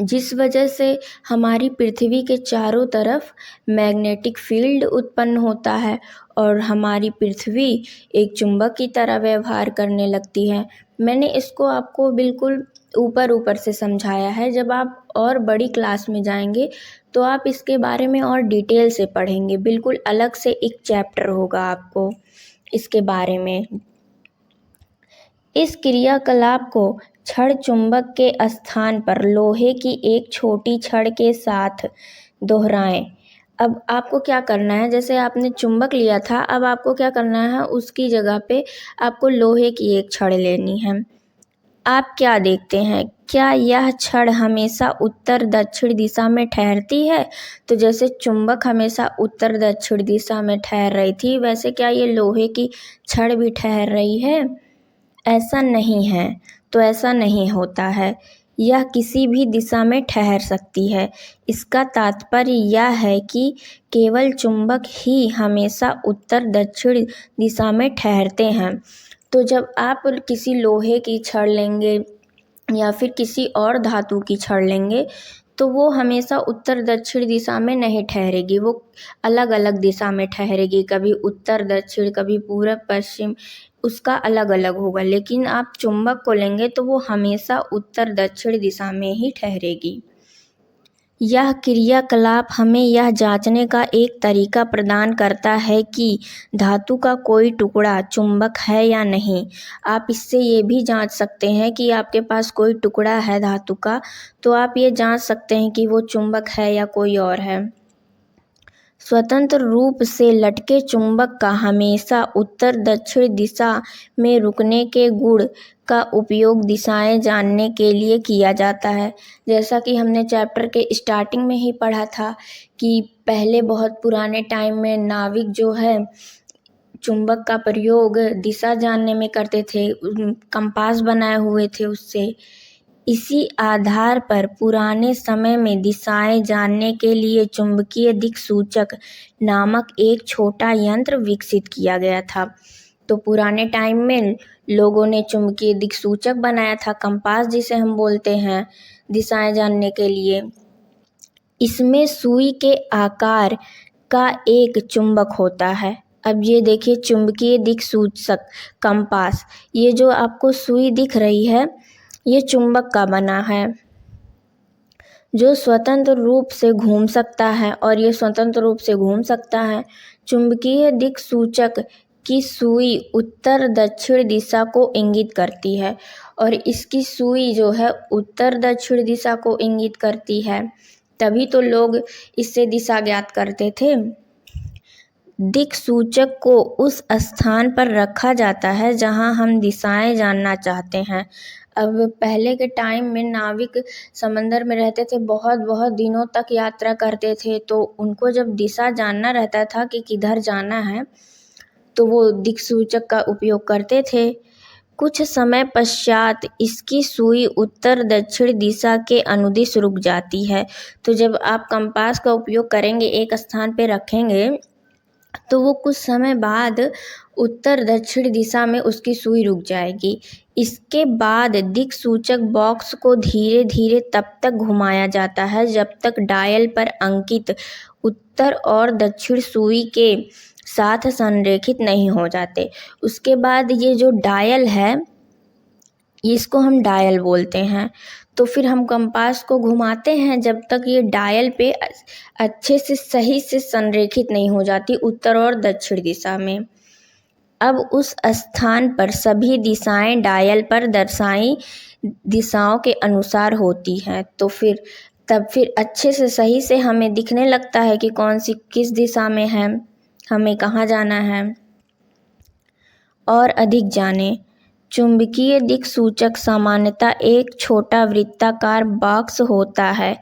जिस वजह से हमारी पृथ्वी के चारों तरफ मैग्नेटिक फील्ड उत्पन्न होता है और हमारी पृथ्वी एक चुंबक की तरह व्यवहार करने लगती है। मैंने इसको आपको बिल्कुल ऊपर ऊपर से समझाया है। जब आप और बड़ी क्लास में जाएंगे तो आप इसके बारे में और डिटेल से पढ़ेंगे। बिल्कुल अलग से एक चैप्टर होगा आपको इसके बारे में। इस क्रियाकलाप को छड़ चुंबक के स्थान पर लोहे की एक छोटी छड़ के साथ दोहराएं। अब आपको क्या करना है, जैसे आपने चुंबक लिया था, अब आपको क्या करना है, उसकी जगह पे आपको लोहे की एक छड़ लेनी है। आप क्या देखते हैं, क्या यह छड़ हमेशा उत्तर दक्षिण दिशा में ठहरती है? तो जैसे चुंबक हमेशा उत्तर दक्षिण दिशा में ठहर रही थी, वैसे क्या ये लोहे की छड़ भी ठहर रही है? ऐसा नहीं है। तो ऐसा नहीं होता है। यह किसी भी दिशा में ठहर सकती है। इसका तात्पर्य यह है कि केवल चुंबक ही हमेशा उत्तर दक्षिण दिशा में ठहरते हैं। तो जब आप किसी लोहे की छड़ लेंगे या फिर किसी और धातु की छड़ लेंगे तो वो हमेशा उत्तर दक्षिण दिशा में नहीं ठहरेगी, वो अलग अलग दिशा में ठहरेगी। कभी उत्तर दक्षिण, कभी पूरब पश्चिम, उसका अलग अलग होगा। लेकिन आप चुंबक को लेंगे तो वो हमेशा उत्तर दक्षिण दिशा में ही ठहरेगी। यह क्रियाकलाप हमें यह जांचने का एक तरीका प्रदान करता है कि धातु का कोई टुकड़ा चुंबक है या नहीं। आप इससे ये भी जांच सकते हैं कि आपके पास कोई टुकड़ा है धातु का, तो आप ये जांच सकते हैं कि वो चुंबक है या कोई और है। स्वतंत्र रूप से लटके चुंबक का हमेशा उत्तर दक्षिण दिशा में रुकने के गुण का उपयोग दिशाएं जानने के लिए किया जाता है। जैसा कि हमने चैप्टर के स्टार्टिंग में ही पढ़ा था कि पहले बहुत पुराने टाइम में नाविक जो है चुंबक का प्रयोग दिशा जानने में करते थे, कंपास बनाए हुए थे उससे। इसी आधार पर पुराने समय में दिशाएं जानने के लिए चुंबकीय दिक्सूचक नामक एक छोटा यंत्र विकसित किया गया था। तो पुराने टाइम में लोगों ने चुंबकीय दिक्सूचक बनाया था, कंपास जिसे हम बोलते हैं, दिशाएं जानने के लिए। इसमें सुई के आकार का एक चुंबक होता है। अब ये देखिए, चुंबकीय दिक्सूचक कंपास, ये जो आपको सुई दिख रही है ये चुंबक का बना है जो स्वतंत्र रूप से घूम सकता है, और ये स्वतंत्र रूप से घूम सकता है। चुंबकीय दिक्सूचक की सुई उत्तर दक्षिण दिशा को इंगित करती है, और इसकी सुई जो है उत्तर दक्षिण दिशा को इंगित करती है। तभी तो लोग इससे दिशा ज्ञात करते थे। दिक्सूचक को उस स्थान पर रखा जाता है जहां हम दिशाएं जानना चाहते हैं। अब पहले के टाइम में नाविक समंदर में रहते थे, बहुत बहुत दिनों तक यात्रा करते थे, तो उनको जब दिशा जानना रहता था कि किधर जाना है तो वो दिक्सूचक का उपयोग करते थे। कुछ समय पश्चात इसकी सुई उत्तर दक्षिण दिशा के अनुदिश रुक जाती है। तो जब आप कंपास का उपयोग करेंगे, एक स्थान पे रखेंगे, तो वो कुछ समय बाद उत्तर दक्षिण दिशा में उसकी सुई रुक जाएगी। इसके बाद दिक्सूचक बॉक्स को धीरे धीरे तब तक घुमाया जाता है जब तक डायल पर अंकित उत्तर और दक्षिण सुई के साथ संरेखित नहीं हो जाते। उसके बाद ये जो डायल है, इसको हम डायल बोलते हैं। तो फिर हम कंपास को घुमाते हैं जब तक ये डायल पे अच्छे से सही से संरेखित नहीं हो जाती उत्तर और दक्षिण दिशा में। अब उस स्थान पर सभी दिशाएं डायल पर दर्शाई दिशाओं के अनुसार होती हैं। तो फिर अच्छे से सही से हमें दिखने लगता है कि कौन सी किस दिशा में है, हमें कहाँ जाना है। और अधिक जाने, चुंबकीय दिक्सूचक सामान्यतः एक छोटा वृत्ताकार बॉक्स होता है।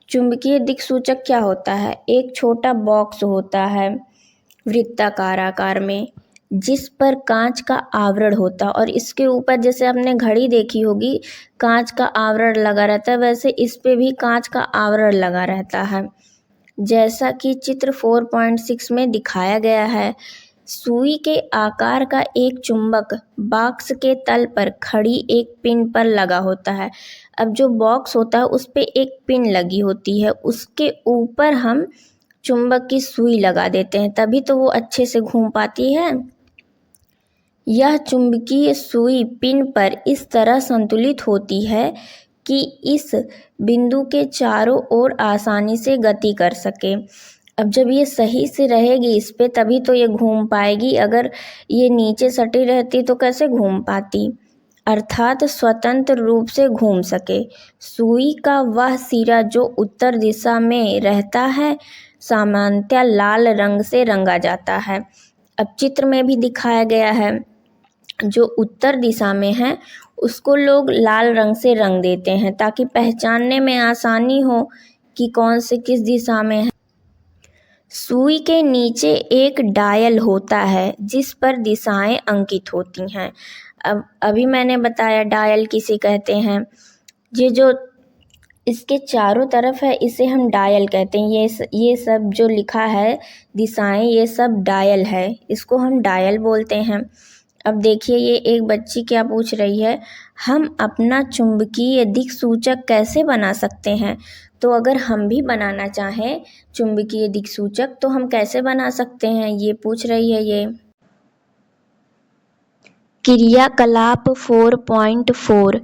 चुंबकीय दिक्सूचक क्या होता है? एक छोटा बॉक्स होता है वृत्ताकार आकार में, जिस पर कांच का आवरण होता है, और इसके ऊपर जैसे आपने घड़ी देखी होगी कांच का आवरण लगा रहता है, वैसे इस पे भी कांच का आवरण लगा रहता है, जैसा कि चित्र 4.6 में दिखाया गया है। सुई के आकार का एक चुंबक बॉक्स के तल पर खड़ी एक पिन पर लगा होता है। अब जो बॉक्स होता है उस पे एक पिन लगी होती है, उसके ऊपर हम चुंबक की सुई लगा देते हैं, तभी तो वो अच्छे से घूम पाती है। यह चुंबकीय सुई पिन पर इस तरह संतुलित होती है कि इस बिंदु के चारों ओर आसानी से गति कर सके। अब जब ये सही से रहेगी इस पे तभी तो ये घूम पाएगी, अगर ये नीचे सटी रहती तो कैसे घूम पाती, अर्थात स्वतंत्र रूप से घूम सके। सुई का वह सिरा जो उत्तर दिशा में रहता है सामान्यतः लाल रंग से रंगा जाता है। अब चित्र में भी दिखाया गया है, जो उत्तर दिशा में है उसको लोग लाल रंग से रंग देते हैं ताकि पहचानने में आसानी हो कि कौन से किस दिशा में है। सुई के नीचे एक डायल होता है जिस पर दिशाएं अंकित होती हैं। अब अभी मैंने बताया डायल किसे कहते हैं। ये जो इसके चारों तरफ है इसे हम डायल कहते हैं। ये सब जो लिखा है दिशाएं, ये सब डायल है, इसको हम डायल बोलते हैं। अब देखिए ये एक बच्ची क्या पूछ रही है, हम अपना चुंबकीय दिक् सूचक कैसे बना सकते हैं। तो अगर हम भी बनाना चाहें चुंबकीय दिक् सूचक तो हम कैसे बना सकते हैं, ये पूछ रही है ये। क्रियाकलाप 4.4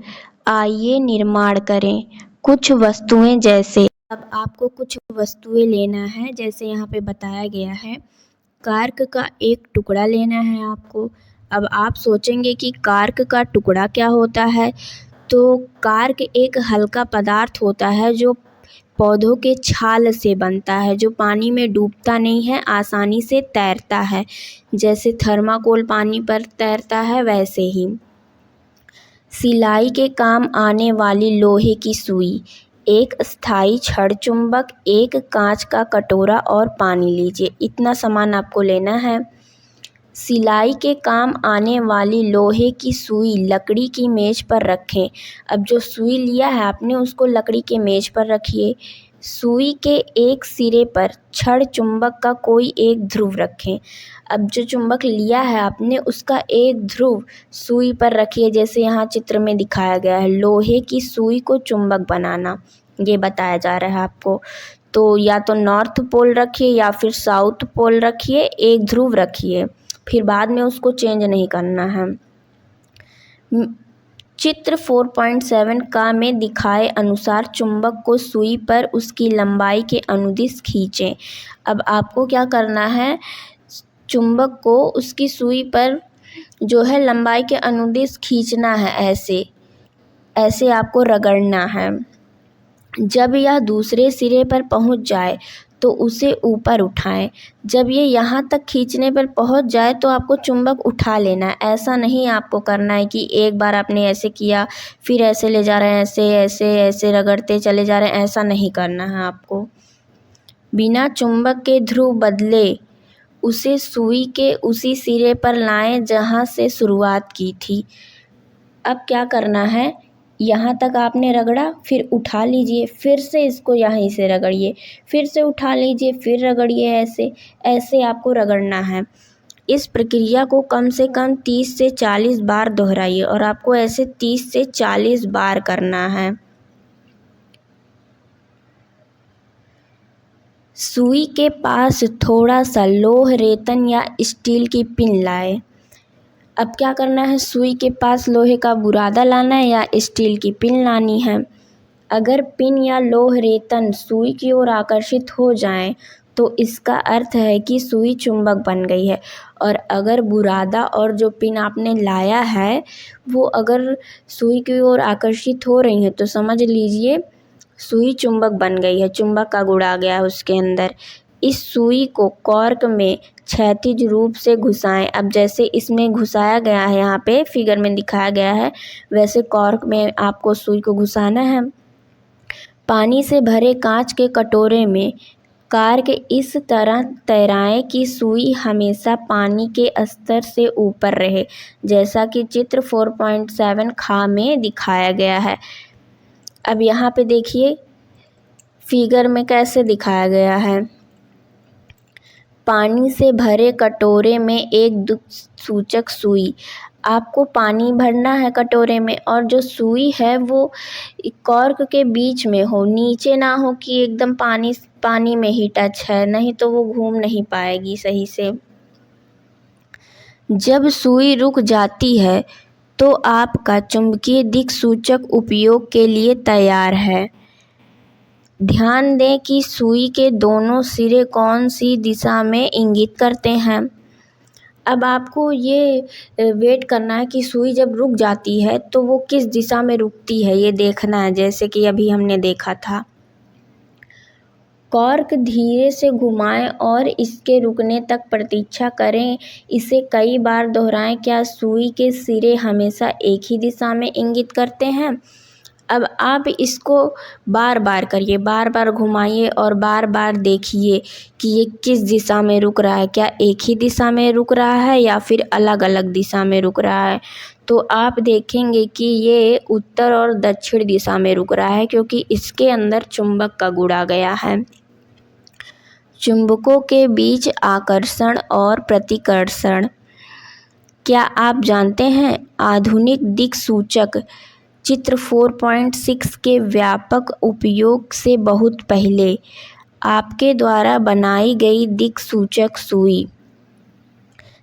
आइए निर्माण करें कुछ वस्तुएं जैसे। अब आपको कुछ वस्तुएं लेना है, जैसे यहाँ पे बताया गया है कार्क का एक टुकड़ा लेना है आपको। अब आप सोचेंगे कि कार्क का टुकड़ा क्या होता है, तो कार्क एक हल्का पदार्थ होता है जो पौधों के छाल से बनता है, जो पानी में डूबता नहीं है, आसानी से तैरता है। जैसे थर्माकोल पानी पर तैरता है वैसे ही। सिलाई के काम आने वाली लोहे की सुई, एक स्थायी छड़ चुंबक, एक कांच का कटोरा और पानी लीजिए, इतना सामान आपको लेना है। सिलाई के काम आने वाली लोहे की सुई लकड़ी की मेज पर रखें। अब जो सुई लिया है आपने उसको लकड़ी के मेज पर रखिए। सुई के एक सिरे पर छड़ चुंबक का कोई एक ध्रुव रखें। अब जो चुंबक लिया है आपने उसका एक ध्रुव सुई पर रखिए, जैसे यहाँ चित्र में दिखाया गया है। लोहे की सुई को चुंबक बनाना ये बताया जा रहा है आपको। तो या तो नॉर्थ पोल रखिए या फिर साउथ पोल रखिए, एक ध्रुव रखिए, फिर बाद में उसको चेंज नहीं करना है। चित्र 4.7 का में दिखाए अनुसार चुंबक को सुई पर उसकी लंबाई के अनुदिश खींचें। अब आपको क्या करना है, चुंबक को उसकी सुई पर जो है लंबाई के अनुदिश खींचना है, ऐसे ऐसे आपको रगड़ना है। जब यह दूसरे सिरे पर पहुंच जाए तो उसे ऊपर उठाएं। जब ये यहाँ तक खींचने पर पहुंच जाए तो आपको चुंबक उठा लेना है। ऐसा नहीं आपको करना है कि एक बार आपने ऐसे किया फिर ऐसे ले जा रहे हैं, ऐसे ऐसे ऐसे रगड़ते चले जा रहे हैं, ऐसा नहीं करना है आपको। बिना चुंबक के ध्रुव बदले उसे सुई के उसी सिरे पर लाएं जहाँ से शुरुआत की थी। अब क्या करना है, यहाँ तक आपने रगड़ा, फिर उठा लीजिए, फिर से इसको यहीं से रगड़िए, फिर से उठा लीजिए, फिर रगड़िए, ऐसे ऐसे आपको रगड़ना है। इस प्रक्रिया को कम से कम 30 से 40 बार दोहराइए और आपको ऐसे 30 से 40 बार करना है। सुई के पास थोड़ा सा लोह रेतन या स्टील की पिन लाएं। अब क्या करना है, सुई के पास लोहे का बुरादा लाना है या स्टील की पिन लानी है। अगर पिन या लोह रेतन सुई की ओर आकर्षित हो जाएं तो इसका अर्थ है कि सुई चुंबक बन गई है। और अगर बुरादा और जो पिन आपने लाया है वो अगर सुई की ओर आकर्षित हो रही हैं तो समझ लीजिए सुई चुंबक बन गई है, चुंबक का गुण आ गया है उसके अंदर। इस सुई को कॉर्क में क्षैतिज रूप से घुसाएं। अब जैसे इसमें घुसाया गया है, यहाँ पे फिगर में दिखाया गया है, वैसे कॉर्क में आपको सुई को घुसाना है। पानी से भरे कांच के कटोरे में कार्क इस तरह तैराएं कि सुई हमेशा पानी के स्तर से ऊपर रहे, जैसा कि चित्र 4.7 खा में दिखाया गया है। अब यहाँ पे देखिए फिगर में कैसे दिखाया गया है। पानी से भरे कटोरे में एक दिक् सूचक सुई। आपको पानी भरना है कटोरे में और जो सुई है वो कॉर्क के बीच में हो, नीचे ना हो कि एकदम पानी में ही टच है, नहीं तो वो घूम नहीं पाएगी सही से। जब सुई रुक जाती है तो आपका चुंबकीय दिक्सूचक उपयोग के लिए तैयार है। ध्यान दें कि सुई के दोनों सिरे कौन सी दिशा में इंगित करते हैं। अब आपको ये वेट करना है कि सुई जब रुक जाती है तो वो किस दिशा में रुकती है, ये देखना है, जैसे कि अभी हमने देखा था। कॉर्क धीरे से घुमाएं और इसके रुकने तक प्रतीक्षा करें। इसे कई बार दोहराएं। क्या सुई के सिरे हमेशा एक ही दिशा में इंगित करते हैं? अब आप इसको बार बार करिए, बार बार घुमाइए और बार बार देखिए कि ये किस दिशा में रुक रहा है। क्या एक ही दिशा में रुक रहा है या फिर अलग अलग दिशा में रुक रहा है? तो आप देखेंगे कि ये उत्तर और दक्षिण दिशा में रुक रहा है, क्योंकि इसके अंदर चुंबक का गुण आ गया है। चुंबकों के बीच आकर्षण और प्रतिकर्षण। क्या आप जानते हैं, आधुनिक दिक्सूचक चित्र 4.6 के व्यापक उपयोग से बहुत पहले आपके द्वारा बनाई गई दिक्सूचक सुई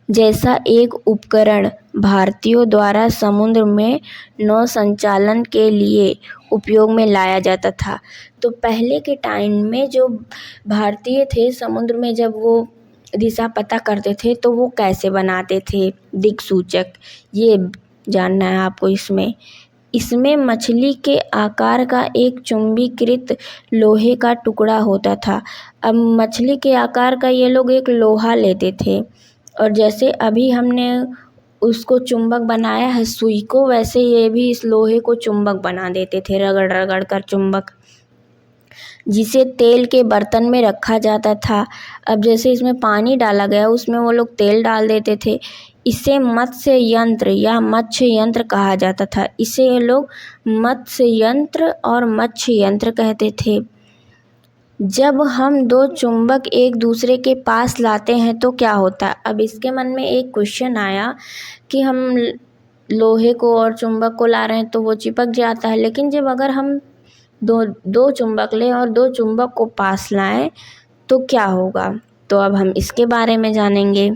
जैसा एक उपकरण भारतीयों द्वारा समुद्र में नौ संचालन के लिए उपयोग में लाया जाता था। तो पहले के टाइम में जो भारतीय थे, समुद्र में जब वो दिशा पता करते थे तो वो कैसे बनाते थे दिक्सूचक, ये जानना है आपको। इसमें मछली के आकार का एक चुंबकीकृत लोहे का टुकड़ा होता था। अब मछली के आकार का ये लोग एक लोहा लेते थे और जैसे अभी हमने उसको चुंबक बनाया है सुई को, वैसे ये भी इस लोहे को चुंबक बना देते थे, रगड़ रगड़ कर चुंबक, जिसे तेल के बर्तन में रखा जाता था। अब जैसे इसमें पानी डाला गया, उसमें वो लोग तेल डाल देते थे। इसे मत्स्य यंत्र या मत्स्य यंत्र कहा जाता था। इसे ये लोग मत्स्य यंत्र और मत्स्य यंत्र कहते थे। जब हम दो चुंबक एक दूसरे के पास लाते हैं तो क्या होता है? अब इसके मन में एक क्वेश्चन आया कि हम लोहे को और चुंबक को ला रहे हैं तो वो चिपक जाता है, लेकिन जब अगर हम दो चुंबक लें और दो चुंबक को पास लाएं तो क्या होगा? तो अब हम इसके बारे में जानेंगे।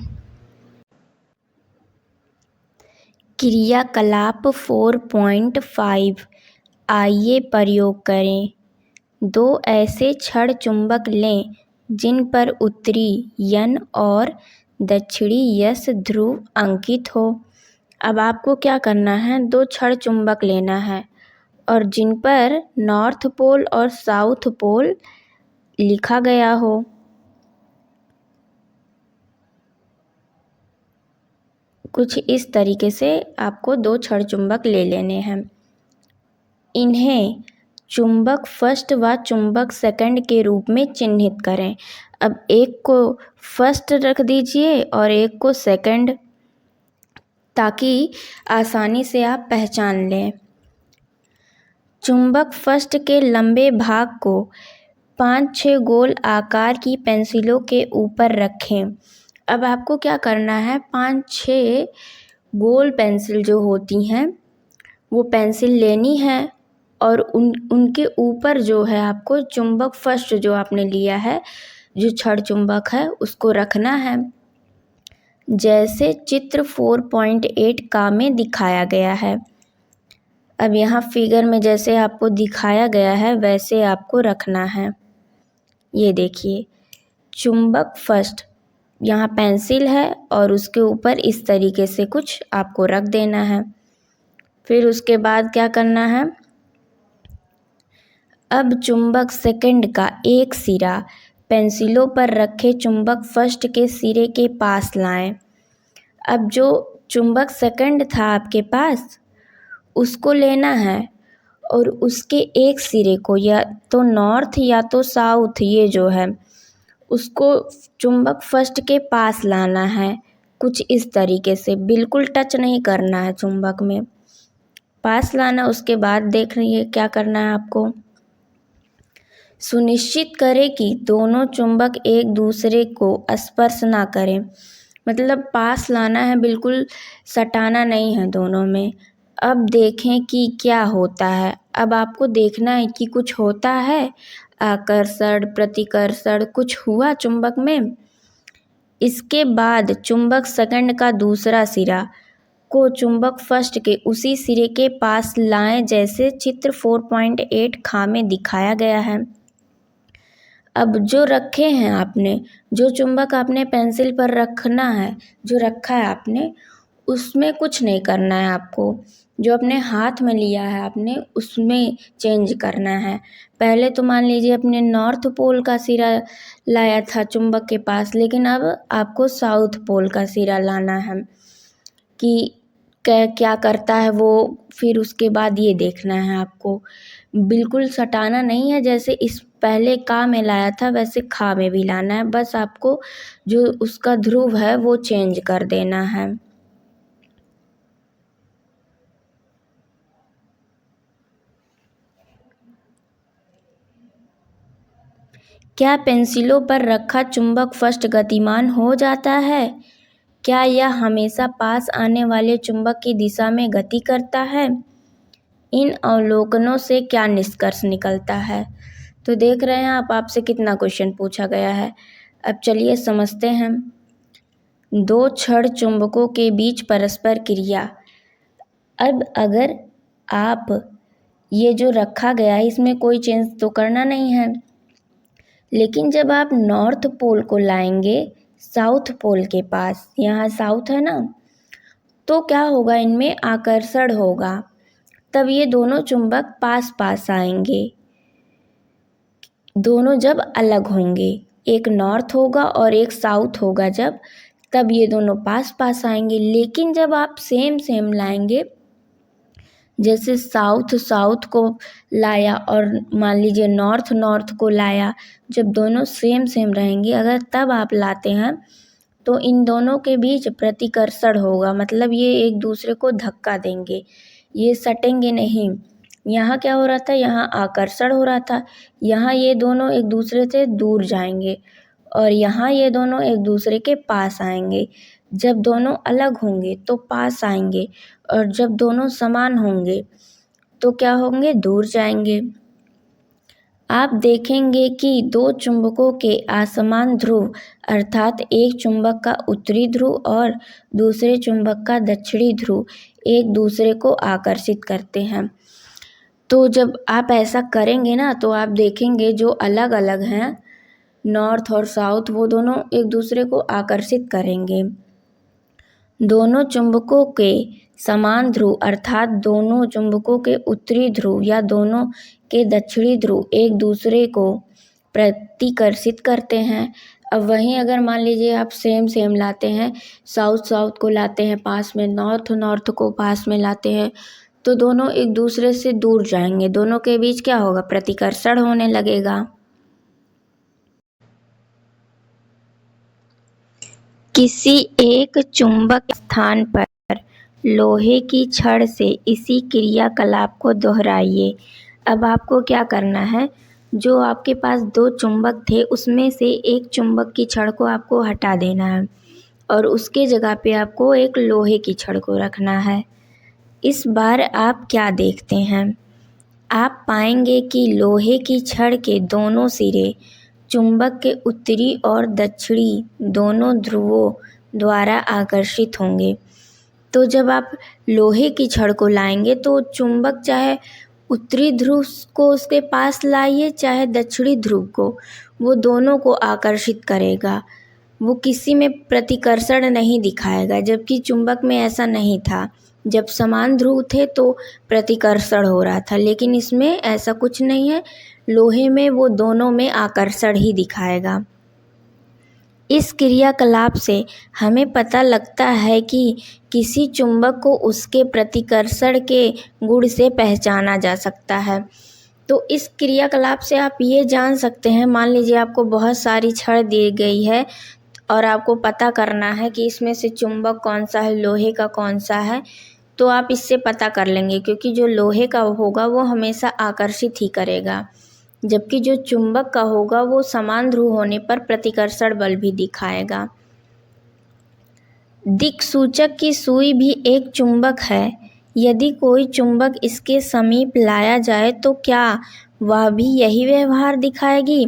क्रियाकलाप 4.5 आइए प्रयोग करें। दो ऐसे क्षण चुंबक लें जिन पर उत्तरी यन और दक्षिणी यस ध्रुव अंकित हो। अब आपको क्या करना है, दो क्षण चुंबक लेना है और जिन पर नॉर्थ पोल और साउथ पोल लिखा गया हो। कुछ इस तरीके से आपको दो क्षण चुंबक ले लेने हैं। इन्हें चुंबक फर्स्ट व चुंबक सेकंड के रूप में चिन्हित करें। अब एक को फर्स्ट रख दीजिए और एक को सेकंड, ताकि आसानी से आप पहचान लें। चुंबक फर्स्ट के लंबे भाग को 5-6 गोल आकार की पेंसिलों के ऊपर रखें। अब आपको क्या करना है, 5-6 गोल पेंसिल जो होती हैं वो पेंसिल लेनी है और उनके ऊपर जो है आपको चुंबक फर्स्ट जो आपने लिया है, जो क्षण चुंबक है, उसको रखना है, जैसे चित्र 4.8 का में दिखाया गया है। अब यहाँ फिगर में जैसे आपको दिखाया गया है वैसे आपको रखना है। ये देखिए, चुंबक फर्स्ट, यहाँ पेंसिल है और उसके ऊपर इस तरीके से कुछ आपको रख देना है। फिर उसके बाद क्या करना है, अब चुंबक सेकंड का एक सिरा पेंसिलों पर रखे चुंबक फर्स्ट के सिरे के पास लाएं। अब जो चुंबक सेकंड था आपके पास, उसको लेना है और उसके एक सिरे को या तो नॉर्थ या तो साउथ, ये जो है उसको चुंबक फर्स्ट के पास लाना है। कुछ इस तरीके से, बिल्कुल टच नहीं करना है, चुंबक में पास लाना। उसके बाद देख रहिए क्या करना है आपको, सुनिश्चित करें कि दोनों चुंबक एक दूसरे को स्पर्श ना करें। मतलब पास लाना है, बिल्कुल सटाना नहीं है दोनों में। अब देखें कि क्या होता है। अब आपको देखना है कि कुछ होता है, आकर्षण प्रतिकर्षण कुछ हुआ चुंबक में। इसके बाद चुंबक सेकंड का दूसरा सिरा को चुंबक फर्स्ट के उसी सिरे के पास लाएं, जैसे चित्र 4.8 खा में दिखाया गया है। अब जो रखे हैं आपने, जो चुंबक आपने पेंसिल पर रखना है, जो रखा है आपने, उसमें कुछ नहीं करना है आपको। जो अपने हाथ में लिया है आपने, उसमें चेंज करना है। पहले तो मान लीजिए अपने नॉर्थ पोल का सिरा लाया था चुंबक के पास, लेकिन अब आपको साउथ पोल का सिरा लाना है कि क्या क्या करता है वो। फिर उसके बाद ये देखना है आपको, बिल्कुल सटाना नहीं है। जैसे इस पहले का में लाया था वैसे खा में भी लाना है। बस आपको जो उसका ध्रुव है वो चेंज कर देना है। क्या पेंसिलों पर रखा चुंबक फर्स्ट गतिमान हो जाता है? क्या यह हमेशा पास आने वाले चुंबक की दिशा में गति करता है? इन अवलोकनों से क्या निष्कर्ष निकलता है? तो देख रहे हैं आप, आपसे कितना क्वेश्चन पूछा गया है। अब चलिए समझते हैं। दो क्षण चुंबकों के बीच परस्पर क्रिया। अब अगर आप ये जो रखा गया है इसमें कोई चेंज तो करना नहीं है, लेकिन जब आप नॉर्थ पोल को लाएंगे साउथ पोल के पास, यहाँ साउथ है ना, तो क्या होगा, इनमें आकर्षण होगा। तब ये दोनों चुंबक पास पास आएंगे। दोनों जब अलग होंगे, एक नॉर्थ होगा और एक साउथ होगा जब, तब ये दोनों पास पास आएंगे। लेकिन जब आप सेम सेम लाएंगे, जैसे साउथ साउथ को लाया और मान लीजिए नॉर्थ नॉर्थ को लाया, जब दोनों सेम सेम रहेंगे अगर तब आप लाते हैं, तो इन दोनों के बीच प्रतिकर्षण होगा। मतलब ये एक दूसरे को धक्का देंगे, ये सटेंगे नहीं। यहाँ क्या हो रहा था, यहाँ आकर्षण हो रहा था। यहाँ ये दोनों एक दूसरे से दूर जाएंगे और यहाँ ये दोनों एक दूसरे के पास आएंगे। जब दोनों अलग होंगे तो पास आएंगे, और जब दोनों समान होंगे तो क्या होंगे, दूर जाएंगे। आप देखेंगे कि दो चुंबकों के असमान ध्रुव, अर्थात एक चुंबक का उत्तरी ध्रुव और दूसरे चुंबक का दक्षिणी ध्रुव एक दूसरे को आकर्षित करते हैं। तो जब आप ऐसा करेंगे ना, तो आप देखेंगे जो अलग अलग हैं नॉर्थ और साउथ, वो दोनों एक दूसरे को आकर्षित करेंगे। दोनों चुंबकों के समान ध्रुव, अर्थात दोनों चुंबकों के उत्तरी ध्रुव या दोनों के दक्षिणी ध्रुव एक दूसरे को प्रतिकर्षित करते हैं। अब वहीं अगर मान लीजिए आप सेम सेम लाते हैं, साउथ साउथ को लाते हैं पास में, नॉर्थ नॉर्थ को पास में लाते हैं, तो दोनों एक दूसरे से दूर जाएंगे। दोनों के बीच क्या होगा, प्रतिकर्षण होने लगेगा। किसी एक चुंबक स्थान पर लोहे की छड़ से इसी क्रियाकलाप को दोहराइए। अब आपको क्या करना है, जो आपके पास दो चुंबक थे उसमें से एक चुंबक की छड़ को आपको हटा देना है और उसके जगह पे आपको एक लोहे की छड़ को रखना है। इस बार आप क्या देखते हैं, आप पाएंगे कि लोहे की छड़ के दोनों सिरे चुंबक के उत्तरी और दक्षिणी दोनों ध्रुवों द्वारा आकर्षित होंगे। तो जब आप लोहे की छड़ को लाएंगे तो चुंबक चाहे उत्तरी ध्रुव को उसके पास लाइए चाहे दक्षिणी ध्रुव को, वो दोनों को आकर्षित करेगा। वो किसी में प्रतिकर्षण नहीं दिखाएगा, जबकि चुंबक में ऐसा नहीं था। जब समान ध्रुव थे तो प्रतिकर्षण हो रहा था, लेकिन इसमें ऐसा कुछ नहीं है। लोहे में वो दोनों में आकर्षण ही दिखाएगा। इस क्रियाकलाप से हमें पता लगता है कि किसी चुंबक को उसके प्रतिकर्षण के गुण से पहचाना जा सकता है। तो इस क्रियाकलाप से आप ये जान सकते हैं, मान लीजिए आपको बहुत सारी छड़ दी गई है और आपको पता करना है कि इसमें से चुंबक कौन सा है, लोहे का कौन सा है, तो आप इससे पता कर लेंगे, क्योंकि जो लोहे का होगा वो हमेशा आकर्षित ही करेगा, जबकि जो चुंबक का होगा वो समान ध्रुव होने पर प्रतिकर्षण बल भी दिखाएगा। दिक्सूचक की सुई भी एक चुंबक है। यदि कोई चुंबक इसके समीप लाया जाए तो क्या वह भी यही व्यवहार दिखाएगी।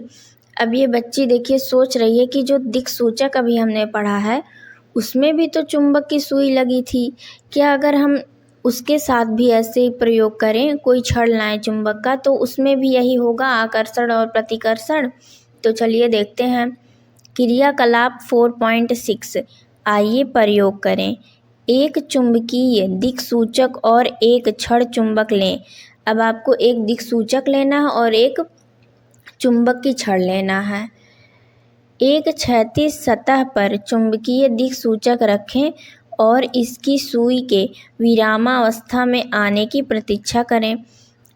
अब ये बच्ची देखिए सोच रही है कि जो दिक्सूचक अभी हमने पढ़ा है उसमें भी तो चुंबक की सुई लगी थी, क्या अगर हम उसके साथ भी ऐसे प्रयोग करें, कोई छड़ लाएं चुंबक का, तो उसमें भी यही होगा, आकर्षण और प्रतिकर्षण। तो चलिए देखते हैं। क्रियाकलाप 4.6 आइए प्रयोग करें। एक चुंबकीय दिक्सूचक और एक छड़ चुंबक लें। अब आपको एक दिक्सूचक लेना है और एक चुंबक की छड़ लेना है। एक क्षैतिज सतह पर चुंबकीय दिक्सूचक रखें और इसकी सुई के विरामावस्था में आने की प्रतीक्षा करें।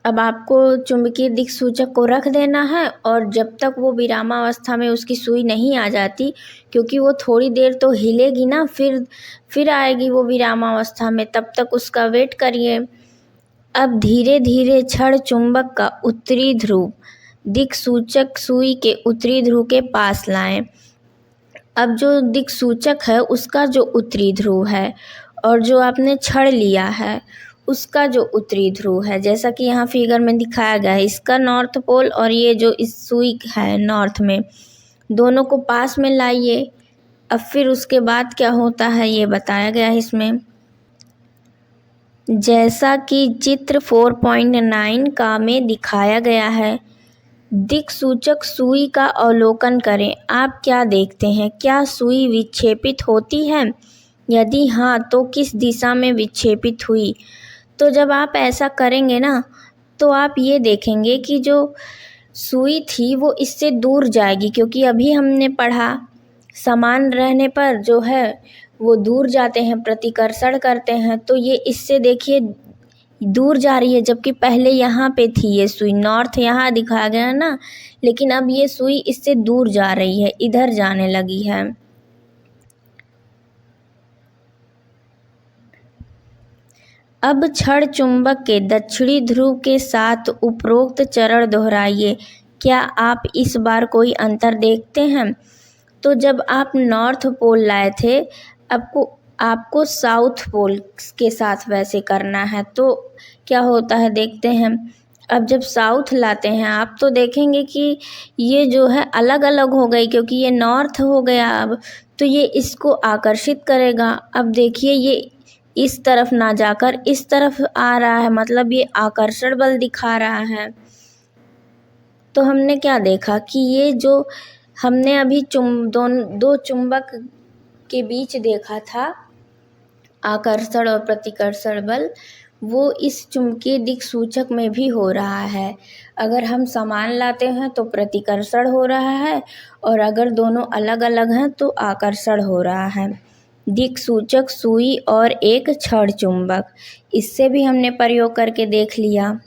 अब आपको चुंबकीय दिक्सूचक को रख देना है और जब तक वो विरामावस्था में उसकी सुई नहीं आ जाती, क्योंकि वो थोड़ी देर तो हिलेगी ना, फिर आएगी वो विरामावस्था में, तब तक उसका वेट करिए। अब धीरे धीरे छड़ चुंबक का उत्तरी ध्रुव दिक्सूचक सुई के उत्तरी ध्रुव के पास लाएं। अब जो दिक्सूचक है उसका जो उत्तरी ध्रुव है और जो आपने छड़ लिया है उसका जो उत्तरी ध्रुव है, जैसा कि यहाँ फिगर में दिखाया गया है, इसका नॉर्थ पोल और ये जो इस सुई है नॉर्थ में, दोनों को पास में लाइए। अब फिर उसके बाद क्या होता है ये बताया गया है इसमें। जैसा कि चित्र 4.9 का में दिखाया गया है, दिक्सूचक सुई का अवलोकन करें। आप क्या देखते हैं, क्या सुई विक्षेपित होती है? यदि हाँ तो किस दिशा में विक्षेपित हुई? तो जब आप ऐसा करेंगे ना तो आप ये देखेंगे कि जो सुई थी वो इससे दूर जाएगी, क्योंकि अभी हमने पढ़ा समान रहने पर जो है वो दूर जाते हैं, प्रतिकर्षण करते हैं, तो ये इससे देखिए दूर जा रही है, जबकि पहले यहाँ पे थी ये सुई, नॉर्थ यहाँ दिखाया गया ना, लेकिन अब ये सुई इससे दूर जा रही है, इधर जाने लगी है। अब छड़ चुंबक के दक्षिणी ध्रुव के साथ उपरोक्त चरण दोहराइए। क्या आप इस बार कोई अंतर देखते हैं? तो जब आप नॉर्थ पोल लाए थे, आपको साउथ पोल के साथ वैसे करना है। तो क्या होता है देखते हैं। अब जब साउथ लाते हैं आप तो देखेंगे कि ये जो है अलग अलग हो गई, क्योंकि ये नॉर्थ हो गया अब, तो ये इसको आकर्षित करेगा। अब देखिए ये इस तरफ ना जाकर इस तरफ आ रहा है, मतलब ये आकर्षण बल दिखा रहा है। तो हमने क्या देखा कि ये जो हमने अभी दो चुंबक के बीच देखा था आकर्षण और प्रतिकर्षण बल, वो इस चुंबकीय दिक्सूचक में भी हो रहा है। अगर हम समान लाते हैं तो प्रतिकर्षण हो रहा है और अगर दोनों अलग अलग हैं तो आकर्षण हो रहा है। दिक्सूचक सुई और एक छड़ चुंबक, इससे भी हमने प्रयोग करके देख लिया।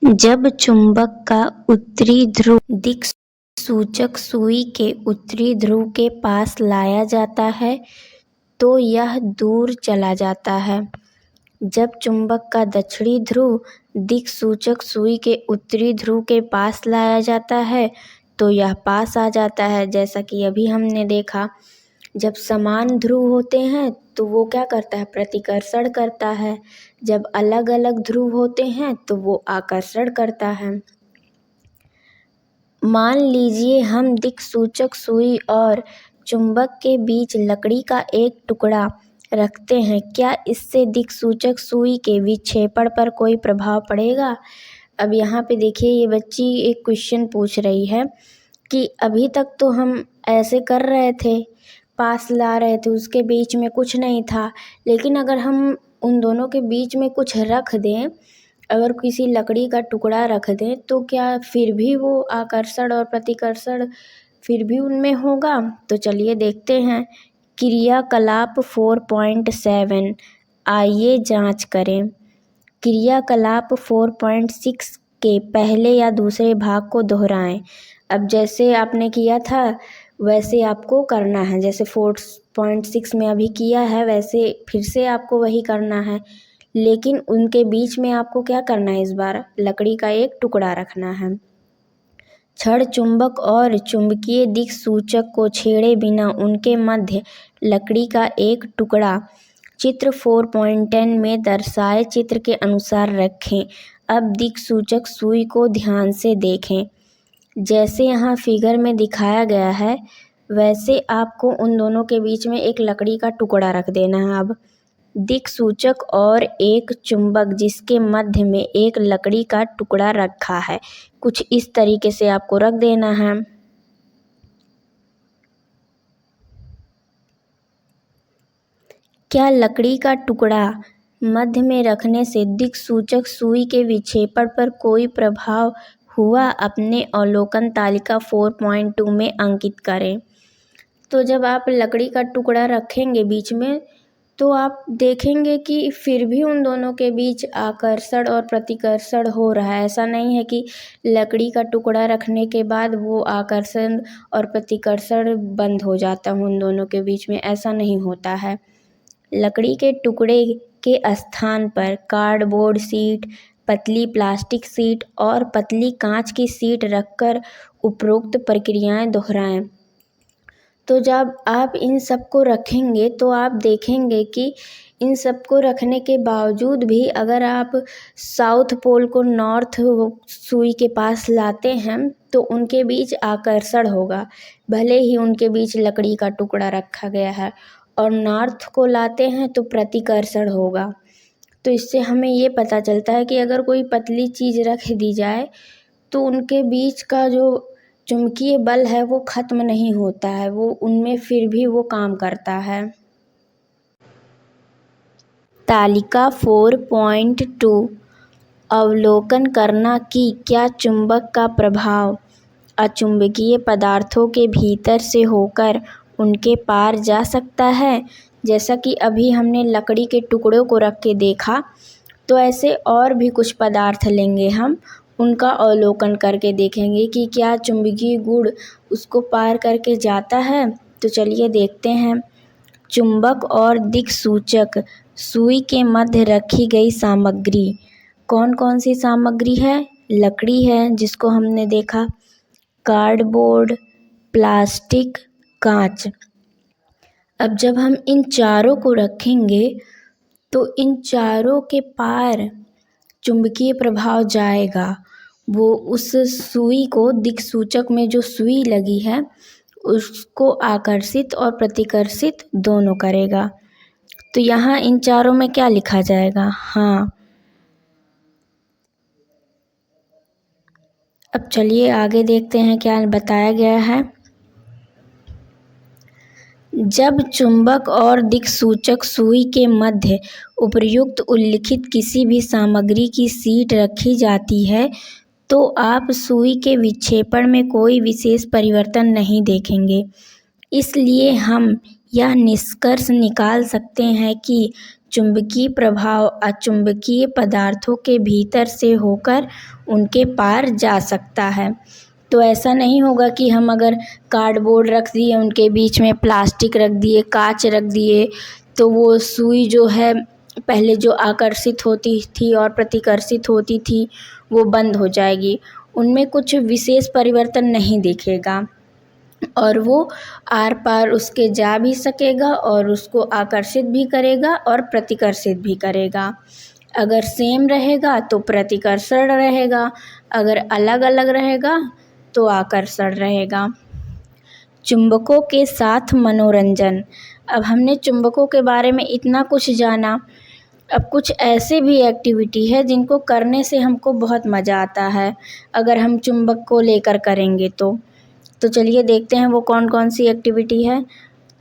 जब चुंबक का उत्तरी ध्रुव दिक्सूचक सुई के उत्तरी ध्रुव के पास लाया जाता है तो यह दूर चला जाता है। जब चुंबक का दक्षिणी ध्रुव दिक्सूचक सुई के उत्तरी ध्रुव के पास लाया जाता है तो यह पास आ जाता है। जैसा कि अभी हमने देखा, जब समान ध्रुव होते हैं तो वो क्या करता है, प्रतिकर्षण करता है। जब अलग अलग ध्रुव होते हैं तो वो आकर्षण करता है। मान लीजिए हम दिक्सूचक सुई और चुंबक के बीच लकड़ी का एक टुकड़ा रखते हैं, क्या इससे दिक्सूचक सुई के विक्षेपण पर कोई प्रभाव पड़ेगा? अब यहाँ पे देखिए ये बच्ची एक क्वेश्चन पूछ रही है कि अभी तक तो हम ऐसे कर रहे थे, पास ला रहे थे, उसके बीच में कुछ नहीं था, लेकिन अगर हम उन दोनों के बीच में कुछ रख दें, अगर किसी लकड़ी का टुकड़ा रख दें तो क्या फिर भी वो आकर्षण और प्रतिकर्षण फिर भी उनमें होगा? तो चलिए देखते हैं। क्रियाकलाप 4.7 आइए जांच करें। क्रियाकलाप 4.6 के पहले या दूसरे भाग को दोहराएं। अब जैसे आपने किया था वैसे आपको करना है, जैसे 4.6 में अभी किया है वैसे फिर से आपको वही करना है, लेकिन उनके बीच में आपको क्या करना है, इस बार लकड़ी का एक टुकड़ा रखना है। क्षण चुंबक और चुंबकीय दिक्सूचक को छेड़े बिना उनके मध्य लकड़ी का एक टुकड़ा चित्र 4.10 में दर्शाए चित्र के अनुसार रखें। अब दिक्सूचक सुई को ध्यान से देखें। जैसे यहाँ फिगर में दिखाया गया है वैसे आपको उन दोनों के बीच में एक लकड़ी का टुकड़ा रख देना है। अब दिक्सूचक और एक चुंबक जिसके मध्य में एक लकड़ी का टुकड़ा रखा है, कुछ इस तरीके से आपको रख देना है। क्या लकड़ी का टुकड़ा मध्य में रखने से दिक्सूचक सुई के विक्षेपण पर कोई प्रभाव हुआ? अपने अवलोकन तालिका 4.2 में अंकित करें। तो जब आप लकड़ी का टुकड़ा रखेंगे बीच में तो आप देखेंगे कि फिर भी उन दोनों के बीच आकर्षण और प्रतिकर्षण हो रहा है। ऐसा नहीं है कि लकड़ी का टुकड़ा रखने के बाद वो आकर्षण और प्रतिकर्षण बंद हो जाता है उन दोनों के बीच में, ऐसा नहीं होता है। लकड़ी के टुकड़े के स्थान पर कार्डबोर्ड शीट, पतली प्लास्टिक शीट और पतली कांच की शीट रखकर उपरोक्त प्रक्रियाएं दोहराएं। तो जब आप इन सबको रखेंगे तो आप देखेंगे कि इन सबको रखने के बावजूद भी अगर आप साउथ पोल को नॉर्थ सुई के पास लाते हैं तो उनके बीच आकर्षण होगा, भले ही उनके बीच लकड़ी का टुकड़ा रखा गया है, और नॉर्थ को लाते हैं तो प्रतिकर्षण होगा। तो इससे हमें ये पता चलता है कि अगर कोई पतली चीज़ रख दी जाए तो उनके बीच का जो चुंबकीय बल है वो ख़त्म नहीं होता है, वो उनमें फिर भी वो काम करता है। तालिका 4.2 अवलोकन करना कि क्या चुंबक का प्रभाव अचुंबकीय पदार्थों के भीतर से होकर उनके पार जा सकता है। जैसा कि अभी हमने लकड़ी के टुकड़ों को रख के देखा, तो ऐसे और भी कुछ पदार्थ लेंगे हम, उनका अवलोकन करके देखेंगे कि क्या चुंबकीय गुण उसको पार करके जाता है। तो चलिए देखते हैं। चुंबक और दिक्सूचक सुई के मध्य रखी गई सामग्री कौन कौन सी सामग्री है? लकड़ी है जिसको हमने देखा, कार्डबोर्ड, प्लास्टिक, कांच। अब जब हम इन चारों को रखेंगे तो इन चारों के पार चुंबकीय प्रभाव जाएगा, वो उस सुई को दिक्सूचक में जो सुई लगी है उसको आकर्षित और प्रतिकर्षित दोनों करेगा। तो यहाँ इन चारों में क्या लिखा जाएगा? हाँ, अब चलिए आगे देखते हैं क्या बताया गया है। जब चुंबक और दिक्सूचक सुई के मध्य उपर्युक्त उल्लिखित किसी भी सामग्री की शीट रखी जाती है तो आप सुई के विक्षेपण में कोई विशेष परिवर्तन नहीं देखेंगे। इसलिए हम यह निष्कर्ष निकाल सकते हैं कि चुंबकीय प्रभाव अचुंबकीय पदार्थों के भीतर से होकर उनके पार जा सकता है। तो ऐसा नहीं होगा कि हम अगर कार्डबोर्ड रख दिए, उनके बीच में प्लास्टिक रख दिए, कांच रख दिए, तो वो सुई जो है पहले जो आकर्षित होती थी और प्रतिकर्षित होती थी वो बंद हो जाएगी, उनमें कुछ विशेष परिवर्तन नहीं दिखेगा और वो आर पार उसके जा भी सकेगा और उसको आकर्षित भी करेगा और प्रतिकर्षित भी करेगा। अगर सेम रहेगा तो प्रतिकर्षण रहेगा, अगर अलग अलग रहेगा तो आकर्षण रहेगा। चुंबकों के साथ मनोरंजन। अब हमने चुंबकों के बारे में इतना कुछ जाना, अब कुछ ऐसे भी एक्टिविटी है जिनको करने से हमको बहुत मज़ा आता है अगर हम चुंबक को लेकर करेंगे तो चलिए देखते हैं वो कौन कौन सी एक्टिविटी है।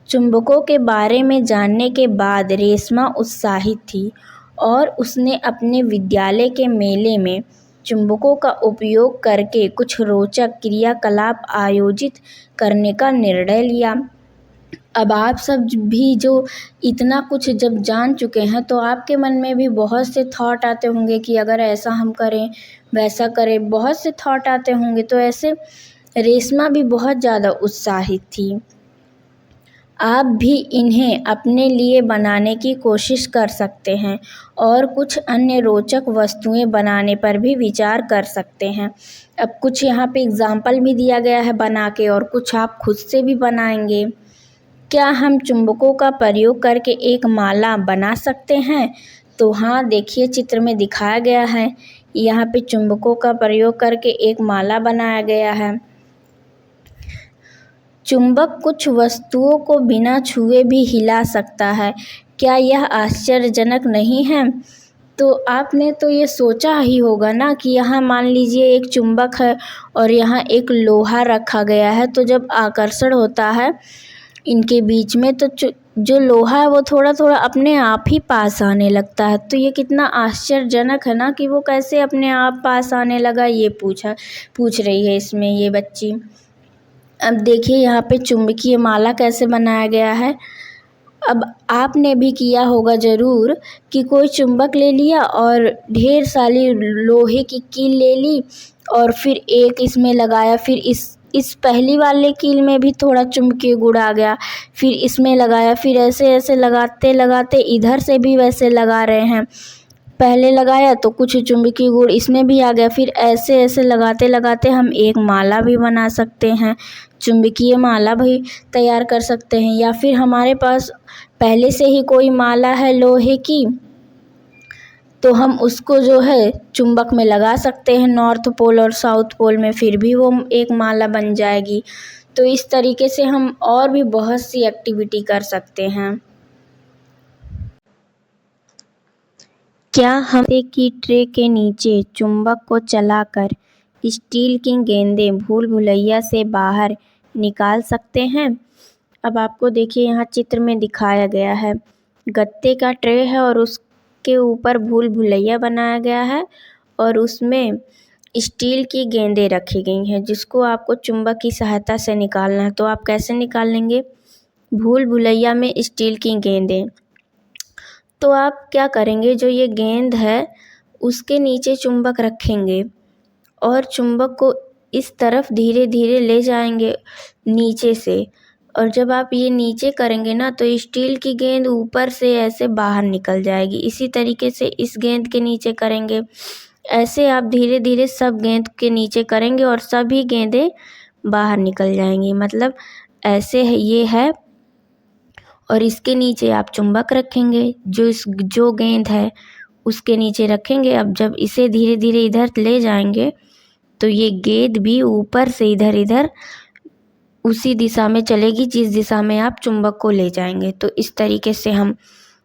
चुंबकों के बारे में जानने के बाद रेशमा उत्साहित थी और उसने अपने विद्यालय के मेले में चुंबकों का उपयोग करके कुछ रोचक क्रियाकलाप आयोजित करने का निर्णय लिया। अब आप सब भी जो इतना कुछ जब जान चुके हैं तो आपके मन में भी बहुत से थॉट आते होंगे कि अगर ऐसा हम करें, वैसा करें, बहुत से थॉट आते होंगे। तो ऐसे रेशमा भी बहुत ज़्यादा उत्साहित थी। आप भी इन्हें अपने लिए बनाने की कोशिश कर सकते हैं और कुछ अन्य रोचक वस्तुएं बनाने पर भी विचार कर सकते हैं। अब कुछ यहाँ पे एग्जाम्पल भी दिया गया है बना के, और कुछ आप खुद से भी बनाएंगे। क्या हम चुंबकों का प्रयोग करके एक माला बना सकते हैं? तो हाँ, देखिए चित्र में दिखाया गया है। यहाँ पे चुंबकों का प्रयोग करके एक माला बनाया गया है। चुंबक कुछ वस्तुओं को बिना छुए भी हिला सकता है। क्या यह आश्चर्यजनक नहीं है? तो आपने तो ये सोचा ही होगा ना कि यहाँ मान लीजिए एक चुंबक है और यहाँ एक लोहा रखा गया है, तो जब आकर्षण होता है इनके बीच में तो जो लोहा है वो थोड़ा थोड़ा अपने आप ही पास आने लगता है। तो ये कितना आश्चर्यजनक है ना कि वो कैसे अपने आप पास आने लगा, ये पूछ रही है इसमें ये बच्ची। अब देखिए यहाँ पे चुंबकीय माला कैसे बनाया गया है। अब आपने भी किया होगा ज़रूर कि कोई चुंबक ले लिया और ढेर सारी लोहे की कील ले ली और फिर एक इसमें लगाया, फिर इस पहली वाले कील में भी थोड़ा चुंबकीय गुण आ गया, फिर इसमें लगाया, फिर ऐसे ऐसे लगाते लगाते इधर से भी वैसे लगा रहे हैं। पहले लगाया तो कुछ चुंबकीय गुण इसमें भी आ गया, फिर ऐसे ऐसे लगाते लगाते हम एक माला भी बना सकते हैं, चुंबकीय माला भी तैयार कर सकते हैं। या फिर हमारे पास पहले से ही कोई माला है लोहे की, तो हम उसको जो है चुंबक में लगा सकते हैं नॉर्थ पोल और साउथ पोल में, फिर भी वो एक माला बन जाएगी। तो इस तरीके से हम और भी बहुत सी एक्टिविटी कर सकते हैं। क्या हम की ट्रे के नीचे चुंबक को चलाकर स्टील की गेंदें भूल भुलैया से बाहर निकाल सकते हैं? अब आपको देखिए यहाँ चित्र में दिखाया गया है, गत्ते का ट्रे है और उसके ऊपर भूल भुलैया बनाया गया है और उसमें स्टील की गेंदें रखी गई हैं जिसको आपको चुंबक की सहायता से निकालना है। तो आप कैसे निकाल लेंगे? भूल भुलैया में स्टील की गेंदें, तो आप क्या करेंगे, जो ये गेंद है उसके नीचे चुंबक रखेंगे और चुंबक को इस तरफ धीरे धीरे ले जाएंगे नीचे से, और जब आप ये नीचे करेंगे ना तो स्टील की गेंद ऊपर से ऐसे बाहर निकल जाएगी। इसी तरीके से इस गेंद के नीचे करेंगे, ऐसे आप धीरे धीरे सब गेंद के नीचे करेंगे और सभी गेंदें बाहर निकल जाएंगी। मतलब ऐसे ये है, और इसके नीचे आप चुंबक रखेंगे, जो गेंद है उसके नीचे रखेंगे। अब जब इसे धीरे धीरे इधर ले जाएंगे तो ये गेंद भी ऊपर से इधर इधर उसी दिशा में चलेगी जिस दिशा में आप चुंबक को ले जाएंगे। तो इस तरीके से हम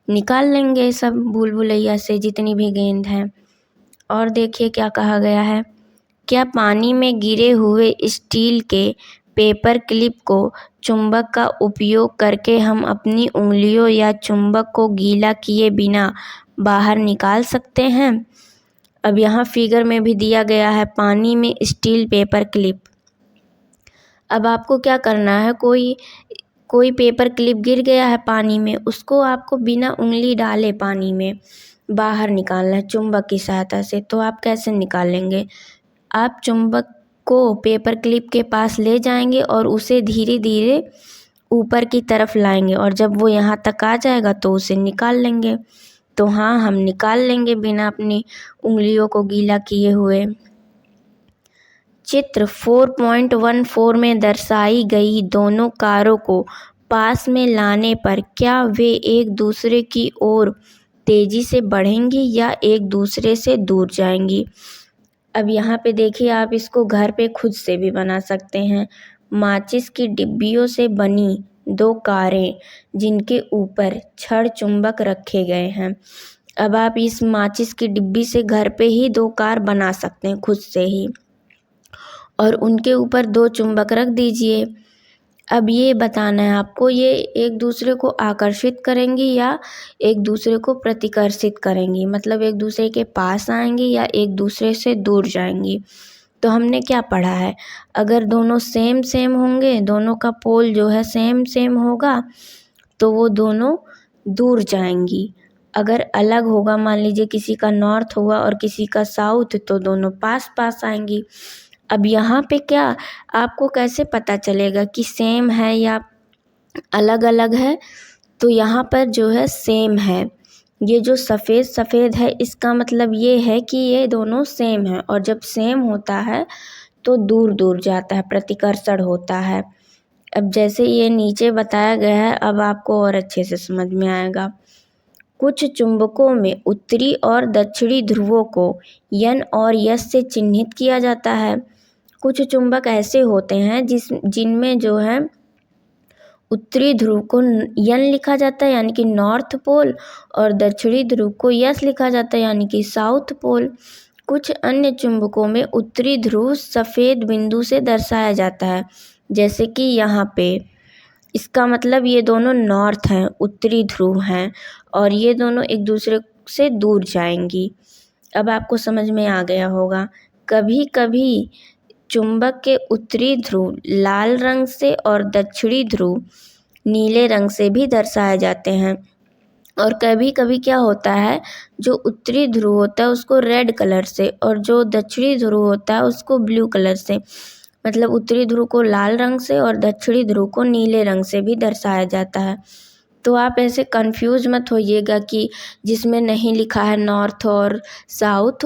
निकाल लेंगे सब भूल भुलैया से जितनी भी गेंद हैं। और देखिए क्या कहा गया है, क्या पानी में गिरे हुए स्टील के पेपर क्लिप को चुंबक का उपयोग करके हम अपनी उंगलियों या चुंबक को गीला किए बिना बाहर निकाल सकते हैं? अब यहाँ फिगर में भी दिया गया है पानी में स्टील पेपर क्लिप। अब आपको क्या करना है, कोई पेपर क्लिप गिर गया है पानी में, उसको आपको बिना उंगली डाले पानी में बाहर निकालना है चुंबक की सहायता से। तो आप कैसे निकालेंगे? आप चुंबक को पेपर क्लिप के पास ले जाएंगे और उसे धीरे धीरे ऊपर की तरफ लाएंगे और जब वो यहाँ तक आ जाएगा तो उसे निकाल लेंगे। तो हाँ, हम निकाल लेंगे बिना अपनी उंगलियों को गीला किए हुए। चित्र 4.14 में दर्शाई गई दोनों कारों को पास में लाने पर क्या वे एक दूसरे की ओर तेजी से बढ़ेंगी या एक दूसरे से दूर जाएंगी? अब यहाँ पे देखिए, आप इसको घर पे खुद से भी बना सकते हैं। माचिस की डिब्बियों से बनी दो कारें जिनके ऊपर छड़ चुंबक रखे गए हैं। अब आप इस माचिस की डिब्बी से घर पे ही दो कार बना सकते हैं खुद से ही, और उनके ऊपर दो चुंबक रख दीजिए। अब ये बताना है आपको, ये एक दूसरे को आकर्षित करेंगी या एक दूसरे को प्रतिकर्षित करेंगी, मतलब एक दूसरे के पास आएंगी या एक दूसरे से दूर जाएंगी। तो हमने क्या पढ़ा है, अगर दोनों सेम सेम होंगे, दोनों का पोल जो है सेम सेम होगा तो वो दोनों दूर जाएंगी। अगर अलग होगा, मान लीजिए किसी का नॉर्थ होगा और किसी का साउथ, तो दोनों पास पास आएंगी। अब यहाँ पे क्या आपको कैसे पता चलेगा कि सेम है या अलग अलग है, तो यहाँ पर जो है सेम है। ये जो सफ़ेद सफ़ेद है इसका मतलब ये है कि ये दोनों सेम है, और जब सेम होता है तो दूर दूर जाता है, प्रतिकर्षण होता है। अब जैसे ये नीचे बताया गया है, अब आपको और अच्छे से समझ में आएगा। कुछ चुंबकों में उत्तरी और दक्षिणी ध्रुवों को यन और यस से चिन्हित किया जाता है। कुछ चुंबक ऐसे होते हैं जिनमें जो है उत्तरी ध्रुव को यन लिखा जाता है यानी कि नॉर्थ पोल, और दक्षिणी ध्रुव को यस लिखा जाता है यानी कि साउथ पोल। कुछ अन्य चुंबकों में उत्तरी ध्रुव सफ़ेद बिंदु से दर्शाया जाता है, जैसे कि यहाँ पे। इसका मतलब ये दोनों नॉर्थ हैं, उत्तरी ध्रुव हैं, और ये दोनों एक दूसरे से दूर जाएंगी। अब आपको समझ में आ गया होगा। कभी कभी चुंबक के उत्तरी ध्रुव लाल रंग से और दक्षिणी ध्रुव नीले रंग से भी दर्शाए जाते हैं। और कभी कभी क्या होता है, जो उत्तरी ध्रुव होता है उसको रेड कलर से, और जो दक्षिणी ध्रुव होता है उसको ब्लू कलर से। मतलब उत्तरी ध्रुव को लाल रंग से और दक्षिणी ध्रुव को नीले रंग से भी दर्शाया जाता है। तो आप ऐसे कंफ्यूज मत होइएगा कि जिसमें नहीं लिखा है नॉर्थ और साउथ,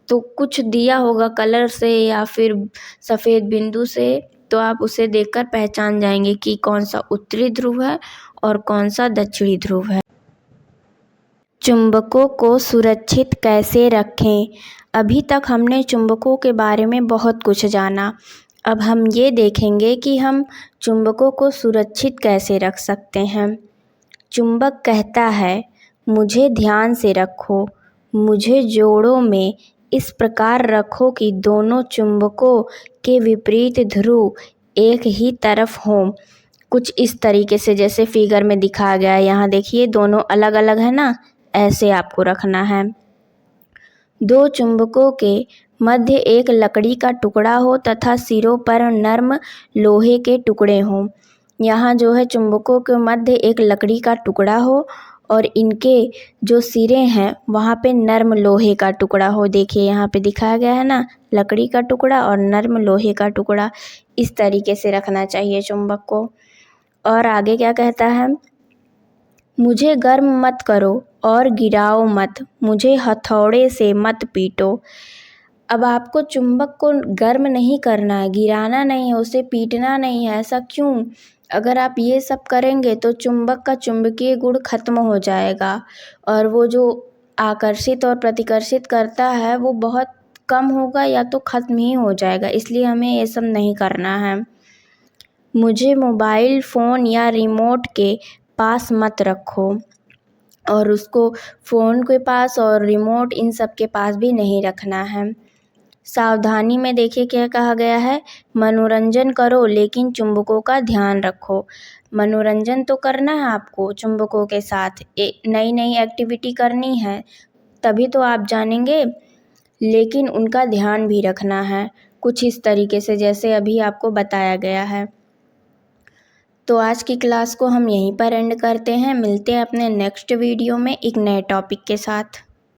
तो कुछ दिया होगा कलर से या फिर सफ़ेद बिंदु से, तो आप उसे देखकर पहचान जाएंगे कि कौन सा उत्तरी ध्रुव है और कौन सा दक्षिणी ध्रुव है। चुंबकों को सुरक्षित कैसे रखें? अभी तक हमने चुंबकों के बारे में बहुत कुछ जाना। अब हम ये देखेंगे कि हम चुंबकों को सुरक्षित कैसे रख सकते हैं। चुंबक कहता है, मुझे ध्यान से रखो, मुझे जोड़ों में इस प्रकार रखो कि दोनों चुंबकों के विपरीत ध्रुव एक ही तरफ हों। कुछ इस तरीके से जैसे फिगर में दिखाया गया है। यहाँ देखिए दोनों अलग अलग है ना, ऐसे आपको रखना है। दो चुंबकों के मध्य एक लकड़ी का टुकड़ा हो तथा सिरों पर नर्म लोहे के टुकड़े हों। यहाँ जो है चुंबकों के मध्य एक लकड़ी का टुकड़ा हो और इनके जो सिरे हैं वहाँ पे नर्म लोहे का टुकड़ा हो। देखिए यहाँ पे दिखाया गया है ना, लकड़ी का टुकड़ा और नर्म लोहे का टुकड़ा। इस तरीके से रखना चाहिए चुंबक को। और आगे क्या कहता है, मुझे गर्म मत करो और गिराओ मत, मुझे हथौड़े से मत पीटो। अब आपको चुंबक को गर्म नहीं करना है, गिराना नहीं है, उसे पीटना नहीं है। ऐसा क्यों? अगर आप ये सब करेंगे तो चुंबक का चुंबकीय गुण खत्म हो जाएगा, और वो जो आकर्षित और प्रतिकर्षित करता है वो बहुत कम होगा या तो खत्म ही हो जाएगा। इसलिए हमें ये सब नहीं करना है। मुझे मोबाइल फ़ोन या रिमोट के पास मत रखो, और उसको फ़ोन के पास और रिमोट इन सब के पास भी नहीं रखना है। सावधानी में देखिए क्या कहा गया है, मनोरंजन करो लेकिन चुंबकों का ध्यान रखो। मनोरंजन तो करना है आपको चुंबकों के साथ, नई नई एक्टिविटी करनी है, तभी तो आप जानेंगे, लेकिन उनका ध्यान भी रखना है। कुछ इस तरीके से जैसे अभी आपको बताया गया है। तो आज की क्लास को हम यहीं पर एंड करते हैं। मिलते हैं अपने नेक्स्ट वीडियो में एक नए टॉपिक के साथ।